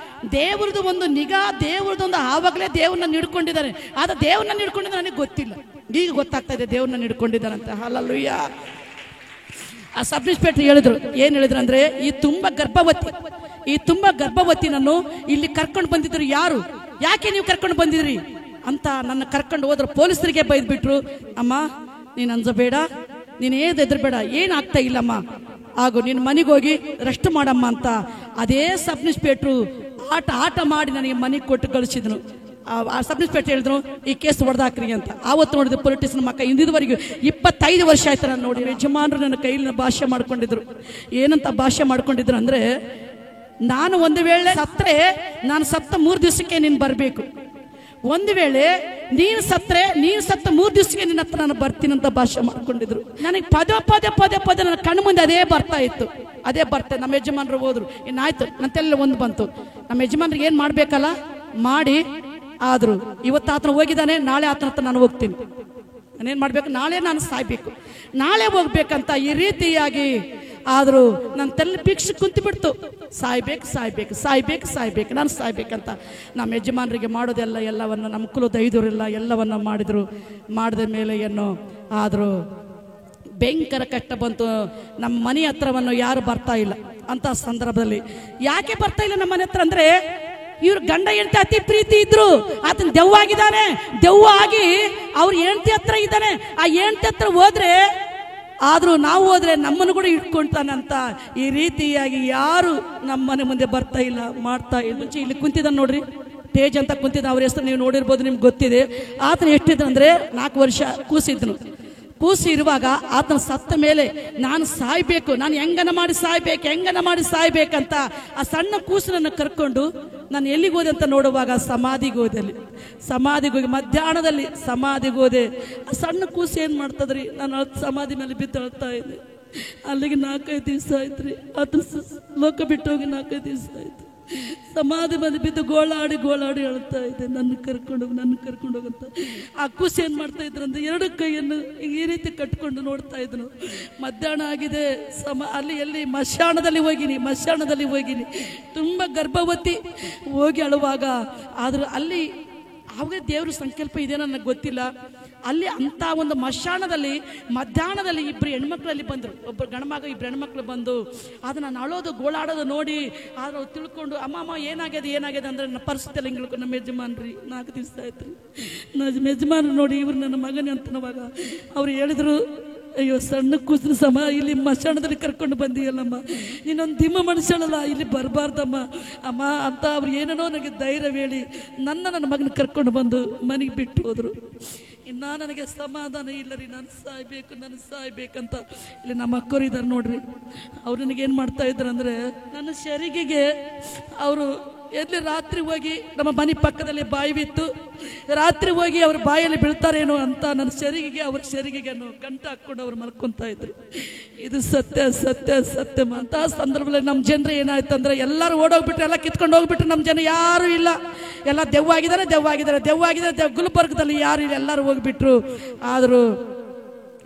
ದೇವ್ರದ್ದು ಒಂದು ನಿಗಾ, ದೇವ್ರದ್ದೊಂದು ಆವಾಗಲೇ ದೇವ್ರನ್ನ ಹಿಡ್ಕೊಂಡಿದ್ದಾರೆ. ಆದ್ರೆ ದೇವ್ರನ್ನ ಹಿಡ್ಕೊಂಡಿದ್ದು ನನಗೆ ಗೊತ್ತಿಲ್ಲ, ಈಗ ಗೊತ್ತಾಗ್ತಾ ಇದೆ ದೇವ್ರನ್ನ ಹಿಡ್ಕೊಂಡಿದ್ದಾರೆ ಅಂತ. ಹಲ್ಲೆಲೂಯ. ಆ ಸಬ್ ಇನ್ಸ್ಪೆಕ್ಟರ್ ಹೇಳಿದ್ರು, ಏನು ಹೇಳಿದ್ರು ಅಂದರೆ, ಈ ತುಂಬ ಗರ್ಭವತಿ ನಾನು ಇಲ್ಲಿ ಕರ್ಕೊಂಡು ಬಂದಿದ್ರು. ಯಾಕೆ ನೀವು ಕರ್ಕೊಂಡು ಬಂದಿದ್ರಿ ಅಂತ ನನ್ನ ಕರ್ಕೊಂಡು ಹೋದ್ರು. ಪೊಲೀಸರಿಗೆ ಬೈದ್ಬಿಟ್ರು, ಅಮ್ಮ ನೀನು ಅಂಜಬೇಡ, ನೀನು ಹೆದರ್ಬೇಡ, ಏನಾಗ್ತಾ ಇಲ್ಲಮ್ಮ, ಹಾಗೂ ನಿನ್ನ ಮನೆಗೆ ಹೋಗಿ ರೆಸ್ಟ್ ಮಾಡಮ್ಮ ಅಂತ ಅದೇ ಸಬ್ ಇನ್ಸ್ಪೆಕ್ಟ್ರು ಆಟ ಮಾಡಿ ನನಗೆ ಮನೆಗೆ ಕೊಟ್ಟು ಕಳಿಸಿದ್ರು. ಆ ಸಬ್ ಇನ್ಸ್ಪೆಕ್ಟರ್ ಹೇಳಿದ್ರು, ಈ ಕೇಸ್ ಹೊಡೆದಾಕ್ರಿ ಅಂತ. ಆವತ್ತು ನೋಡಿದ್ರು ಪೊಲಿಟಿಷನ್ ಮಕ್ಕ ಇಂದಿನವರೆಗೂ 25 ವರ್ಷ ಆಯ್ತು ನಾನು ನೋಡಿ. ಯಜಮಾನರು ನನ್ನ ಕೈಲಿ ಭಾಷೆ ಮಾಡ್ಕೊಂಡಿದ್ರು. ಏನಂತ ಭಾಷೆ ಮಾಡ್ಕೊಂಡಿದ್ರು ಅಂದರೆ, ನಾನು ಒಂದು ವೇಳೆ ಸತ್ತರೆ ನಾನು ಸತ್ತ 3 ದಿವಸಕ್ಕೆ ನೀನು ಬರಬೇಕು, ಒಂದು ವೇಳೆ ನೀನು ಸತ್ತ 3 ದಿವಸಕ್ಕೆ ನಿನ್ನ ಹತ್ರ ನಾನು ಬರ್ತೀನಂತ ಭಾಷೆ ಮಾಡ್ಕೊಂಡಿದ್ರು. ನನಗೆ ಪದೇ ನನ್ನ ಕಣ್ಣು ಮುಂದೆ ಅದೇ ಬರ್ತಾ ಇತ್ತು. ನಮ್ಮ ಯಜಮಾನರು ಹೋದ್ರು, ಇನ್ನಾಯ್ತು ನನ್ನ ತಲೆ ಒಂದು ಬಂತು, ನಮ್ಮ ಯಜಮಾನ್ರಿಗೆ ಏನು ಮಾಡಬೇಕಲ್ಲ ಮಾಡಿ. ಆದರೂ ಇವತ್ತು ಆತನ ಹೋಗಿದ್ದಾನೆ, ನಾಳೆ ಆತನ ಹತ್ರ ನಾನು ಹೋಗ್ತೀನಿ. ನಾನೇನು ಮಾಡಬೇಕು, ನಾಳೆ ನಾನು ಸಾಯ್ಬೇಕು, ನಾಳೆ ಹೋಗ್ಬೇಕಂತ ಈ ರೀತಿಯಾಗಿ. ಆದರೂ ನನ್ನ ತಲೆ ಭಿಕ್ಷೆ ಕುಂತು ಬಿಡ್ತು, ಸಾಯ್ಬೇಕು ನಾನು ಸಾಯ್ಬೇಕಂತ. ನಮ್ಮ ಯಜಮಾನರಿಗೆ ಮಾಡೋದೆಲ್ಲ ಎಲ್ಲವನ್ನು ನಮ್ಮ ಕುಲದ ಐದವರೆಲ್ಲ ಎಲ್ಲವನ್ನ ಮಾಡಿದ ಮೇಲೆ ಏನು ಆದರೂ ಭಯಂಕರ ಕಷ್ಟ ಬಂತು. ನಮ್ಮ ಮನೆ ಹತ್ರವನ್ನು ಯಾರು ಬರ್ತಾ ಇಲ್ಲ. ಅಂತ ಸಂದರ್ಭದಲ್ಲಿ ಯಾಕೆ ಬರ್ತಾ ಇಲ್ಲ ನಮ್ಮ ಮನೆ ಹತ್ರ ಅಂದರೆ, ಇವ್ರ ಗಂಡ ಹೆಂಡತಿ ಅತಿ ಪ್ರೀತಿ ಇದ್ರು, ಆತನ ದೆವ್ವ ಆಗಿದ್ದಾನೆ. ದೆವ್ವ ಆಗಿ ಅವ್ರ ಹೆಂಡತಿ ಹತ್ರ ಇದ್ದಾನೆ. ಆ ಹೆಂಡತಿ ಹತ್ರ ಹೋದ್ರೆ, ಆದ್ರೂ ನಾವು ಹೋದ್ರೆ ನಮ್ಮನ್ನು ಕೂಡ ಇಟ್ಕೊಂತಾನಂತ ಈ ರೀತಿಯಾಗಿ ಯಾರು ನಮ್ಮ ಮನೆ ಮುಂದೆ ಬರ್ತಾ ಇಲ್ಲ, ಮಾಡ್ತಾ ಇಲ್ಲ. ಇಲ್ಲಿ ಕುಂತಿದ್ದ ನೋಡ್ರಿ, ತೇಜ್ ಅಂತ ಕುಂತಿದ್ದ, ಅವ್ರ ಹೆಸರು ನೀವು ನೋಡಿರ್ಬೋದು, ನಿಮ್ಗೆ ಗೊತ್ತಿದೆ. ಆತನ ಎಷ್ಟಿದ್ರು ಅಂದ್ರೆ 4 ವರ್ಷ ಕೂಸಿ ಇರುವಾಗ ಆತನ ಸತ್ತ ಮೇಲೆ ನಾನು ಸಾಯ್ಬೇಕು, ನಾನು ಹೆಂಗನ ಮಾಡಿ ಸಾಯ್ಬೇಕಂತ ಆ ಸಣ್ಣ ಕೂಸನನ್ನು ಕರ್ಕೊಂಡು ನಾನು ಎಲ್ಲಿಗೆ ಹೋದೆ ಅಂತ ನೋಡುವಾಗ ಸಮಾಧಿಗೆ ಹೋಗಿ ಮಧ್ಯಾಹ್ನದಲ್ಲಿ ಸಮಾಧಿಗೆ ಹೋದೆ. ಆ ಸಣ್ಣ ಕೂಸು ಏನು ಮಾಡ್ತದ್ರಿ, ನಾನು ಸಮಾಧಿ ಮೇಲೆ ಬಿದ್ದು ಅಳ್ತಾ ಇದ್ದೆ. ಅಲ್ಲಿಗೆ 4-5 ದಿವಸ ಆಯ್ತು ರೀ, ಆತನ ಲೋಕ ಬಿಟ್ಟು ಹೋಗಿ 4-5 ದಿವಸ ಆಯ್ತು. ಸಮಾಧಿ ಮೇಲೆ ಬಿದ್ದು ಗೋಳಾಡಿ ಹೇಳ್ತಾ ಇದೆ, ನನ್ನ ಕರ್ಕೊಂಡು ಹೋಗಂತ. ಆ ಕೂಸು ಏನು ಮಾಡ್ತಾ ಇದ್ರು ಅಂದ್ರೆ 2 ಕೈಯನ್ನು ಈ ರೀತಿ ಕಟ್ಕೊಂಡು ನೋಡ್ತಾ ಇದ್ರು. ಮಧ್ಯಾಹ್ನ ಆಗಿದೆ, ಎಲ್ಲಿ ಮಶಾಣದಲ್ಲಿ ಹೋಗಿನಿ ತುಂಬ ಗರ್ಭವತಿ ಹೋಗಿ ಅಳುವಾಗ. ಆದ್ರೆ ಅಲ್ಲಿ ಆವಾಗ ದೇವ್ರ ಸಂಕಲ್ಪ ಇದೆ ನನಗೆ ಗೊತ್ತಿಲ್ಲ. ಅಲ್ಲಿ ಅಂತ ಒಂದು ಮಶಾಣದಲ್ಲಿ ಮಧ್ಯಾಹ್ನದಲ್ಲಿ 2 ಹೆಣ್ಮಕ್ಳಲ್ಲಿ ಬಂದರು, ಒಬ್ಬರು ಗಂಡ್ಮಗ 2 ಹೆಣ್ಮಕ್ಳು ಬಂದು ಅದನ್ನು ನಾನು ಅಳೋದು ಗೋಳಾಡೋದು ನೋಡಿ ಆದ್ರೆ ಅವ್ರು ತಿಳ್ಕೊಂಡು ಅಮ್ಮ ಏನಾಗಿದೆ ಅಂದರೆ ನನ್ನ ಪರಿಸ್ಥಿತಿ ಹಿಂಗೆ ನಮ್ಮ ಯಜಮಾನ್ರಿ 4 ದಿವಸ ಆಯ್ತು ನಮ್ಮ ಯಜಮಾನ್ರು ನೋಡಿ ಇವ್ರು ನನ್ನ ಮಗನೇ ಅಂತನವಾಗ ಅವ್ರು ಹೇಳಿದ್ರು, ಅಯ್ಯೋ ಸಣ್ಣ ಕೂಸು ಇಲ್ಲಿ ಮಶಾಣದಲ್ಲಿ ಕರ್ಕೊಂಡು ಬಂದಿಯಲ್ಲಮ್ಮ, ನೀನೊಂದು ದಿಮ್ಮ ಮನುಷ್ಯಳಲ್ಲ, ಇಲ್ಲಿ ಬರಬಾರ್ದಮ್ಮ ಅಮ್ಮ ಅಂತ ಅವ್ರು ಏನೇನೋ ನನಗೆ ಧೈರ್ಯ ಹೇಳಿ ನನ್ನ ಮಗನ ಕರ್ಕೊಂಡು ಬಂದು ಮನೆಗೆ ಬಿಟ್ಟು ಹೋದ್ರು. ಇನ್ನು ನನಗೆ ಸಮಾಧಾನ ಇಲ್ಲ ರೀ, ನಾನು ಸಾಯ್ಬೇಕಂತ. ಇಲ್ಲಿ ನಮ್ಮ ಅಕ್ಕರು ಇದ್ದಾರೆ ನೋಡ್ರಿ, ಅವ್ರು ನನಗೇನು ಮಾಡ್ತಾ ಇದ್ರು ಅಂದರೆ ನನ್ನ ಶರೀಗಿಗೆ ಅವರು ಎಲ್ಲಿ ರಾತ್ರಿ ಹೋಗಿ ನಮ್ಮ ಮನೆ ಪಕ್ಕದಲ್ಲಿ ಬಾಯಿ ಬಿತ್ತು, ರಾತ್ರಿ ಹೋಗಿ ಅವ್ರ ಬಾಯಲ್ಲಿ ಬೀಳ್ತಾರೇನೋ ಅಂತ ನನ್ನ ಶರೀಗಿಗೆ ಅವ್ರ ಶರೀಗಿಗೆ ಗಂಟು ಹಾಕ್ಕೊಂಡು ಅವ್ರು ಮಲ್ಕೊತಾ ಇದ್ರು. ಇದು ಸತ್ಯ ಅಂತ ಸಂದರ್ಭದಲ್ಲಿ ನಮ್ಮ ಜನರು ಏನಾಯ್ತು ಅಂದ್ರೆ ಎಲ್ಲರೂ ಓಡೋಗ್ಬಿಟ್ರು, ಎಲ್ಲ ಕಿತ್ಕೊಂಡು ಹೋಗ್ಬಿಟ್ರು. ನಮ್ಮ ಜನ ಯಾರು ಇಲ್ಲ, ಎಲ್ಲ ದೆವ್ವಾಗಿದ್ದಾರೆ. ಗುಲ್ಬರ್ಗದಲ್ಲಿ ಯಾರು ಇಲ್ಲ, ಎಲ್ಲರೂ ಹೋಗ್ಬಿಟ್ರು. ಆದರೂ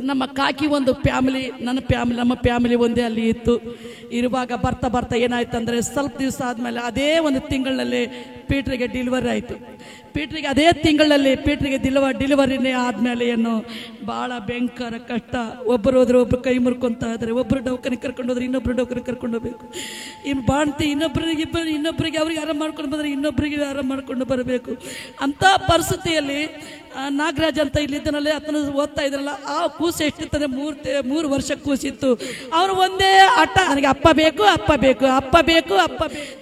ನಮ್ಮ ಕಾಕಿ ಒಂದು ಫ್ಯಾಮಿಲಿ, ನಮ್ಮ ಫ್ಯಾಮಿಲಿ ಒಂದೇ ಅಲ್ಲಿ ಇತ್ತು. ಇರುವಾಗ ಬರ್ತಾ ಏನಾಯ್ತು ಅಂದರೆ ಸ್ವಲ್ಪ ದಿವಸ ಆದಮೇಲೆ ಅದೇ ಒಂದು ತಿಂಗಳಲ್ಲಿ ಪೀಟ್ರಿಗೆ ಡೆಲಿವರಿ ಆಯಿತು. ಅದೇ ತಿಂಗಳಲ್ಲಿ ಪೀಟ್ರಿಗೆ ಡೆಲಿವರಿನೇ ಆದಮೇಲೆ ಏನು ಭಾಳ ಭಯಂಕರ ಕಷ್ಟ. ಒಬ್ಬರು ಹೋದ್ರೆ ಒಬ್ರು ಕೈ ಮುರ್ಕೊತಾ ಇದ್ದಾರೆ, ಒಬ್ಬರು ಡೌಕನಿಗೆ ಕರ್ಕೊಂಡು ಹೋದ್ರೆ ಇನ್ನೊಬ್ರು ಡೌಕನಿಗೆ ಕರ್ಕೊಂಡು ಹೋಗ್ಬೇಕು. ಇನ್ನು ಬಾಣ್ತಿ ಇನ್ನೊಬ್ಬರಿಗೆ ಅವ್ರಿಗೆ ಆರಾಮ ಮಾಡ್ಕೊಂಡು ಬಂದರೆ ಇನ್ನೊಬ್ಬರಿಗೆ ಆರಾಮ ಮಾಡ್ಕೊಂಡು ಬರಬೇಕು. ಅಂಥ ಪರಿಸ್ಥಿತಿಯಲ್ಲಿ ನಾಗರಾಜ್ ಅಂತ ಇಲ್ಲಿದ್ದನಲ್ಲೇ ಆತನ ಓದ್ತಾ ಇದ್ರಲ್ಲ, ಆ ಕೂಸು ಎಷ್ಟಿರ್ತದೆ 3 ವರ್ಷ ಕೂಸಿತ್ತು. ಅವರು ಒಂದೇ ಆಟ, ನನಗೆ ಅಪ್ಪ ಬೇಕು.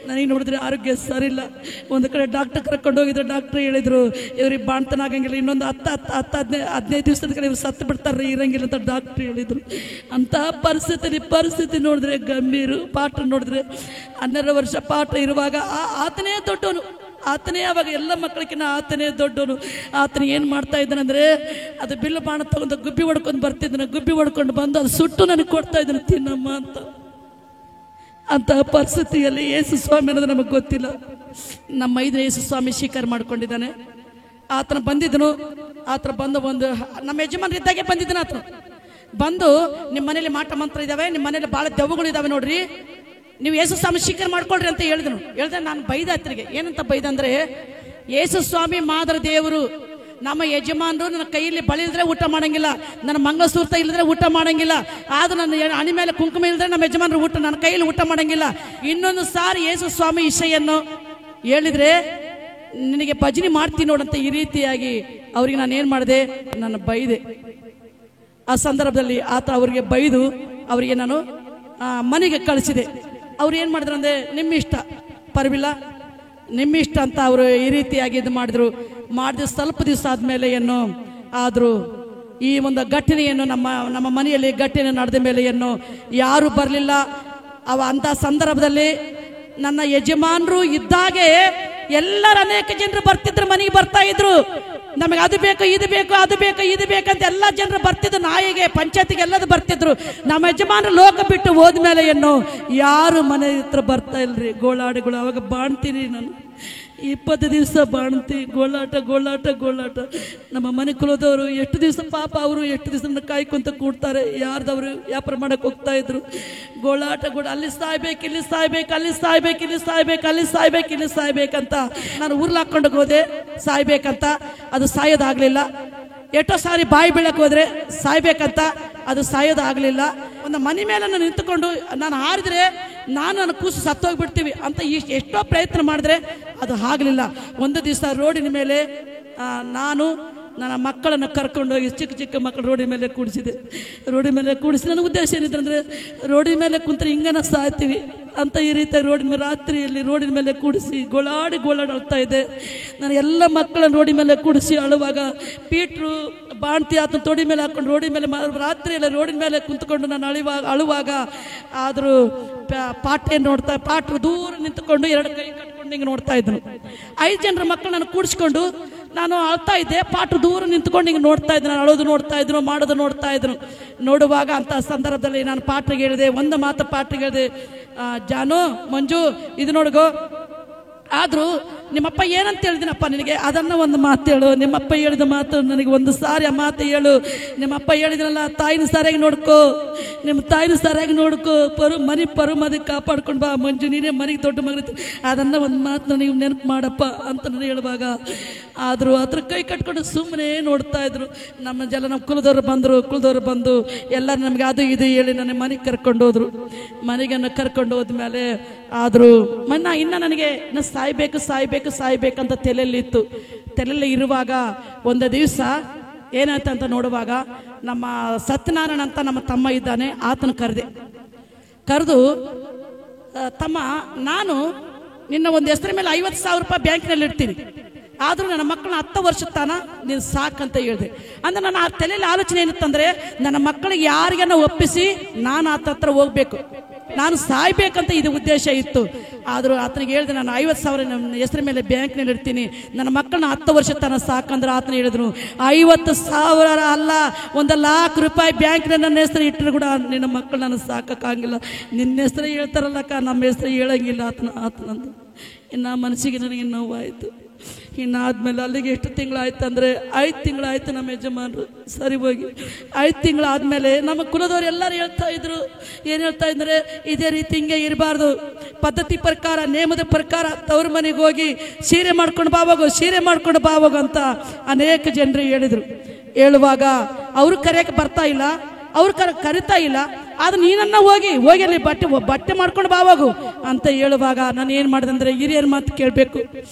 ನನಗೆ ನೋಡಿದ್ರೆ ಆರೋಗ್ಯ ಸರಿಯಿಲ್ಲ. ಒಂದು ಕಡೆ ಡಾಕ್ಟರ್ ಕರ್ಕೊಂಡು ಹೋಗಿದ್ರು, ಡಾಕ್ಟರ್ ಹೇಳಿದ್ರು ಇವ್ರಿಗೆ ಬಾಣ್ತನ ಆಗಂಗಿಲ್ಲ, ಇನ್ನೊಂದು 10-15 ದಿವಸದ ಕಡೆ ಇವ್ರು ಸತ್ತು ಬಿಡ್ತಾರೆ, ಇರಂಗಿಲ್ಲ ಅಂತ ಡಾಕ್ಟರ್ ಹೇಳಿದ್ರು. ಅಂತಹ ಪರಿಸ್ಥಿತಿ ನೋಡಿದ್ರೆ ಗಂಭೀರ. ಪಾಠ ನೋಡಿದ್ರೆ 12 ವರ್ಷ ಪಾಠ ಇರುವಾಗ ಆತನೇ ದೊಡ್ಡವನು, ಆತನೇ ಅವಾಗ ಎಲ್ಲ ಮಕ್ಕಳಿಗಿನ್ನ ಆತನೇ ದೊಡ್ಡವನು. ಆತನ ಏನು ಮಾಡ್ತಾ ಇದ್ದಾನಂದ್ರೆ ಅದು ಬಿಲ್ಲು ಬಾಣ ತಗೊಂಡು ಗುಬ್ಬಿ ಹೊಡ್ಕೊಂಡು ಬಂದು ಅದು ಸುಟ್ಟು ನನಗೆ ಕೊಡ್ತಾ ಇದ್ದಾನೆ, ತಿನ್ನಮ್ಮ ಅಂತ. ಅಂತಹ ಪರಿಸ್ಥಿತಿಯಲ್ಲಿ ಯೇಸು ಸ್ವಾಮಿ ಅನ್ನೋದು ನಮಗೆ ಗೊತ್ತಿಲ್ಲ. ನಮ್ಮ 5ನೇ ಯೇಸು ಸ್ವಾಮಿ ಸ್ವೀಕಾರ ಮಾಡ್ಕೊಂಡಿದ್ದಾನೆ. ಆತನ ಬಂದಿದ್ದನು, ಒಂದು ನಮ್ಮ ಯಜಮಾನ್ರು ಇದ್ದಾಗೆ ಬಂದಿದ್ದಾನೆ. ಆತನು ಬಂದು ನಿಮ್ಮ ಮನೇಲಿ ಮಾಟ ಮಂತ್ರ ಇದ್ದಾವೆ, ನಿಮ್ಮ ಮನೇಲಿ ಭಾಳ ದೆವ್ವಗಳು ಇದ್ದಾವೆ ನೋಡ್ರಿ, ನೀವು ಯೇಸು ಸ್ವಾಮಿ ಸ್ವೀಕಾರ ಮಾಡ್ಕೊಳ್ರಿ ಅಂತ ಹೇಳಿದ್ರೆ ನಾನು ಬೈದ ಆತನಿಗೆ. ಏನಂತ ಬೈದಂದ್ರೆ, ಯೇಸು ಸ್ವಾಮಿ ಮಾದರ ದೇವರು, ನಮ್ಮ ಯಜಮಾನರು ನನ್ನ ಕೈಯಲ್ಲಿ ಬಳಿ ಇಲ್ಲದ್ರೆ ಊಟ ಮಾಡಂಗಿಲ್ಲ, ನನ್ನ ಮಂಗಲಸೂರ್ತ ಇಲ್ಲದ್ರೆ ಊಟ ಮಾಡಂಗಿಲ್ಲ, ಆದ್ರೆ ನನ್ನ ಹಣಿ ಮೇಲೆ ಕುಂಕುಮ ಇಲ್ಲದ್ರೆ ನಮ್ಮ ಯಜಮಾನರು ನನ್ನ ಕೈಯಲ್ಲಿ ಊಟ ಮಾಡಂಗಿಲ್ಲ. ಇನ್ನೊಂದು ಸಾರಿ ಯೇಸು ಸ್ವಾಮಿ ವಿಷಯನ್ನು ಹೇಳಿದ್ರೆ ನಿನಗೆ ಭಜನೆ ಮಾಡ್ತೀನಿ ನೋಡಂತ ಈ ರೀತಿಯಾಗಿ ಅವ್ರಿಗೆ ನಾನು ಏನು ಮಾಡಿದೆ, ನಾನು ಬೈದೆ. ಆ ಸಂದರ್ಭದಲ್ಲಿ ಆತ ಅವ್ರಿಗೆ ಬೈದು ಅವರಿಗೆ ನಾನು ಮನೆಗೆ ಕಳಿಸಿದೆ. ಅವ್ರು ಏನು ಮಾಡಿದ್ರು ಅಂದರೆ ನಿಮ್ಮ ಇಷ್ಟ ಪರವಿಲ್ಲ, ನಿಮ್ಮ ಇಷ್ಟ ಅಂತ ಅವರು ಈ ರೀತಿಯಾಗಿ ಇದು ಮಾಡಿದ್ರು. ಸ್ವಲ್ಪ ದಿವಸ ಆದಮೇಲೆ ಏನು ಆದರೂ ಈ ಒಂದು ಘಟನೆಯನ್ನು ನಮ್ಮ ಮನೆಯಲ್ಲಿ ಘಟನೆ ನಡೆದ ಮೇಲೆ ಏನು ಯಾರು ಬರಲಿಲ್ಲ. ಅಂಥ ಸಂದರ್ಭದಲ್ಲಿ ನನ್ನ ಯಜಮಾನರು ಇದ್ದಾಗೆ ಅನೇಕ ಜನರು ಬರ್ತಿದ್ರು, ಮನೆಗೆ ಬರ್ತಾ ಇದ್ರು. ನಮಗೆ ಅದು ಬೇಕು ಇದು ಬೇಕಂತ ಎಲ್ಲ ಜನರು ಬರ್ತಿದ್ರು, ನಾಯಿಗೆ ಪಂಚಾಯತಿಗೆ ಎಲ್ಲದು ಬರ್ತಿದ್ರು. ನಮ್ಮ ಯಜಮಾನರು ಲೋಕ ಬಿಟ್ಟು ಹೋದ್ಮೇಲೆ ಏನು ಯಾರು ಮನೆ ಹತ್ರ ಬರ್ತಾ ಇಲ್ರಿ. ಗೋಳಾಟಗಳು ಅವಾಗ ಬಾಣ್ತೀನಿ ನಾನು 20 ದಿವಸ ಬಾಣ್ತಿ, ಗೋಳಾಟ. ನಮ್ಮ ಮನೆ ಕುಲದವರು ಎಷ್ಟು ದಿವಸ ಪಾಪ ಅವರು ಎಷ್ಟು ದಿವಸ ಕಾಯ್ಕೊಂತ ಕೂಡ್ತಾರೆ, ಯಾರ್ದವ್ರು ವ್ಯಾಪಾರ ಮಾಡಕ್ಕೆ ಹೋಗ್ತಾ ಇದ್ರು. ಗೋಳಾಟ ಅಲ್ಲಿ ಸಾಯ್ಬೇಕು, ಇಲ್ಲಿ ಸಾಯ್ಬೇಕಂತ ನಾನು ಊರ್ಲ್ ಹಾಕೊಂಡು ಹೋದೆ ಸಾಯ್ಬೇಕಂತ, ಅದು ಸಾಯೋದಾಗ್ಲಿಲ್ಲ. ಎಷ್ಟೋ ಸಾರಿ ಬಾಯಿ ಬೀಳಕ್ಕೆ ಹೋದ್ರೆ ಸಾಯ್ಬೇಕಂತ, ಅದು ಸಾಯೋದಾಗಲಿಲ್ಲ. ಒಂದು ಮನೆ ಮೇಲೆ ನಾನು ನಿಂತುಕೊಂಡು ನಾನು ಹಾರಿದ್ರೆ ನನ್ನ ಕೂಸು ಸತ್ತೋಗ್ಬಿಡ್ತೀವಿ ಅಂತ ಎಷ್ಟೋ ಪ್ರಯತ್ನ ಮಾಡಿದ್ರೆ ಅದು ಆಗಲಿಲ್ಲ. ಒಂದು ದಿವಸ ರೋಡಿನ ಮೇಲೆ ನಾನು ನನ್ನ ಮಕ್ಕಳನ್ನು ಕರ್ಕೊಂಡೋಗಿ ಚಿಕ್ಕ ಮಕ್ಕಳು ರೋಡಿನ ಮೇಲೆ ಕೂಡಿಸಿದೆ. ನನ್ನ ಉದ್ದೇಶ ಏನಿದೆ ಅಂದರೆ ರೋಡಿನ ಮೇಲೆ ಕುಂತ್ರೆ ಹಿಂಗನ ಸಾಯ್ತೀವಿ ಅಂತ ಈ ರೀತಿ ರಾತ್ರಿಯಲ್ಲಿ ರೋಡಿನ ಮೇಲೆ ಕೂಡಿಸಿ ಗೋಳಾಡಿ ಅಳ್ತಾ ಇದೆ. ನಾನು ಎಲ್ಲ ಮಕ್ಕಳನ್ನು ರೋಡಿನ ಮೇಲೆ ಕೂಡಿಸಿ ಅಳುವಾಗ ಪೀಟ್ರು ಬಾಣ್ತಿ ಆತನ ತೊಡಿ ಮೇಲೆ ಹಾಕೊಂಡು ರೋಡಿನ ಮೇಲೆ ರಾತ್ರಿಯಲ್ಲಿ ರೋಡಿನ ಮೇಲೆ ಕುಂತ್ಕೊಂಡು ನಾನು ಅಳುವಾಗ ಆದರೂ ಪಾಟ್ರು ದೂರ ನಿಂತ್ಕೊಂಡು 2 ಕೈ ಕಟ್ಕೊಂಡು ಹಿಂಗೆ ನೋಡ್ತಾ ಇದ್ರು. 5 ಜನರ ಮಕ್ಕಳು ನಾನು ಕೂಡಿಸ್ಕೊಂಡು ನಾನು ಅಳ್ತಾ ಇದ್ದೆ. ಪಾಟ್ರು ದೂರ ನಿಂತ್ಕೊಂಡು ಹಿಂಗೆ ನೋಡ್ತಾ ಇದ್ರು, ನಾನು ಅಳೋದು ನೋಡ್ತಾ ಇದ್ರು, ಮಾಡೋದು ನೋಡ್ತಾ ಇದ್ರು. ನೋಡುವಾಗ ಅಂತ ಸಂದರ್ಭದಲ್ಲಿ ನಾನು ಪಾಟ್ರಿಗೆ ಹೇಳಿದೆ, ಒಂದು ಮಾತು ಪಾಟ್ರಿಗೆ ಹೇಳಿದೆ, ಜಾನು ಮಂಜು ಇದು ನೋಡ್ಗೋ, ಆದರೂ ನಿಮ್ಮಪ್ಪ ಏನಂತ ಹೇಳಿದಿನಪ್ಪ ನಿನಗೆ, ಅದನ್ನು ಒಂದು ಮಾತು ಹೇಳು. ನಿಮ್ಮಪ್ಪ ಹೇಳಿದ ಮಾತು ನನಗೆ ಒಂದು ಸಾರಿ ಆ ಮಾತು ಹೇಳು. ನಿಮ್ಮಪ್ಪ ಹೇಳಿದ್ರಲ್ಲ, ತಾಯಿನ ಸರಿಯಾಗಿ ನೋಡ್ಕೋ, ನಿಮ್ಮ ತಾಯಿನ ಸರಿಯಾಗಿ ನೋಡ್ಕೋ, ಮನೆ ಪರಮದಿ ಕಾಪಾಡ್ಕೊಂಡು ಬಾ ಮಂಜು, ನೀನೇ ಮನೆಗೆ ದೊಡ್ಡ ಮಗ, ಅದನ್ನು ಒಂದು ಮಾತು ನನಗೆ ನೆನಪು ಮಾಡಪ್ಪ ಅಂತ ನಾನು ಹೇಳುವಾಗ ಆದರೂ ಅದ್ರ ಕೈ ಕಟ್ಕೊಂಡು ಸುಮ್ಮನೆ ನೋಡ್ತಾ ಇದ್ರು. ನಮ್ಮ ಕುಲದವ್ರು ಬಂದು ಎಲ್ಲ ನಮಗೆ ಅದು ಇದು ಹೇಳಿ ನನ್ನ ಮನೆಗೆ ಕರ್ಕೊಂಡು ಹೋದ್ರು. ಮನೆಗೆ ಕರ್ಕೊಂಡು ಹೋದ್ಮೇಲೆ ಆದರೂ ಇನ್ನು ನನಗೆ ಸಾಯ್ಬೇಕಂತ ತಲೆಯಲ್ಲಿ ಇರುವಾಗ ಒಂದು ದಿವಸ ಏನಾಯ್ತು ಅಂತ ನೋಡುವಾಗ ನಮ್ಮ ಸತ್ಯನಾರಾಯಣ ಅಂತ ನಮ್ಮ ತಮ್ಮ ಇದ್ದಾನೆ, ಆತನ ಕರೆದು ತಮ್ಮ, ನಾನು ನಿನ್ನ ಒಂದು ಹೆಸರ ಮೇಲೆ 50,000 ರೂಪಾಯಿ ಬ್ಯಾಂಕಿನಲ್ಲಿ ಇಡ್ತೀನಿ, ಆದರೂ ನನ್ನ ಮಕ್ಕಳನ್ನ 10 ವರ್ಷದ ತಾನ ನೀನು ಸಾಕಂತ ಹೇಳಿದೆ. ಅಂದ್ರೆ ನನ್ನ ಆ ತಲೆಯಲ್ಲಿ ಆಲೋಚನೆ ಏನಿತ್ತಂದ್ರೆ, ನನ್ನ ಮಕ್ಕಳಿಗೆ ಯಾರಿಗನ್ನ ಒಪ್ಪಿಸಿ ನಾನು ಆತ ಹತ್ರ ಹೋಗ್ಬೇಕು, ನಾನು ಸಾಯ್ಬೇಕಂತ ಇದು ಉದ್ದೇಶ ಇತ್ತು. ಆದರೂ ಆತನಿಗೆ ಹೇಳಿದೆ, ನಾನು 50,000 ನನ್ನ ಹೆಸರ ಮೇಲೆ ಬ್ಯಾಂಕ್ನಲ್ಲಿ ಇಡ್ತೀನಿ, ನನ್ನ ಮಕ್ಕಳನ್ನ 10 ವರ್ಷ ತನಕ ಸಾಕಂದ್ರೆ ಆತನ ಹೇಳಿದ್ರು, 50,000 ಅಲ್ಲ, 1,00,000 ರೂಪಾಯಿ ಬ್ಯಾಂಕ್ನಲ್ಲಿ ನನ್ನ ಹೆಸರು ಇಟ್ಟರು ಕೂಡ ನಿನ್ನ ಮಕ್ಕಳು ನಾನು ಸಾಕಾಗಿಲ್ಲ. ನಿನ್ನ ಹೆಸರು ಹೇಳ್ತಾರಲ್ಲಕ್ಕ, ನಮ್ಮ ಹೆಸರು ಹೇಳಂಗಿಲ್ಲ ಆತನಂದು. ಇನ್ನು ಮನಸ್ಸಿಗೆ ನನಗೆ ನೋವಾಯಿತು. ಇನ್ನಾದ್ಮೇಲೆ ಅಲ್ಲಿಗೆ ಎಷ್ಟು ತಿಂಗಳಾಯ್ತು ಅಂದರೆ 5 ತಿಂಗಳಾಯ್ತು. ನಮ್ಮ ಯಜಮಾನರು ಸರಿ ಹೋಗಿ 5 ತಿಂಗಳಾದ್ಮೇಲೆ ನಮ್ಮ ಕುಲದವ್ರು ಎಲ್ಲರೂ ಹೇಳ್ತಾ ಇದ್ರು, ಏನು ಹೇಳ್ತಾ ಇದ್ದಾರೆ, ಇದೇ ರೀತಿ ಹಿಂಗೆ ಇರಬಾರ್ದು, ಪದ್ಧತಿ ಪ್ರಕಾರ ನೇಮದ ಪ್ರಕಾರ ತವ್ರ ಮನೆಗೆ ಹೋಗಿ ಸೀರೆ ಮಾಡ್ಕೊಂಡು ಬಾವಾಗು ಅಂತ ಅನೇಕ ಜನರು ಹೇಳಿದರು. ಹೇಳುವಾಗ ಅವರು ಕರೆಯಕ್ಕೆ ಬರ್ತಾ ಇಲ್ಲ, ಅವ್ರು ಕರಿತಾ ಇಲ್ಲ, ಆದ್ರೆ ನೀನನ್ನ ಹೋಗಿ ಅಲ್ಲಿ ಬಟ್ಟೆ ಮಾಡ್ಕೊಂಡು ಬಾವಾಗು ಅಂತ ಹೇಳುವಾಗ ನಾನು ಏನು ಮಾಡಿದೆ ಅಂದರೆ, ಹಿರಿಯರ ಮಾತು ಕೇಳಬೇಕು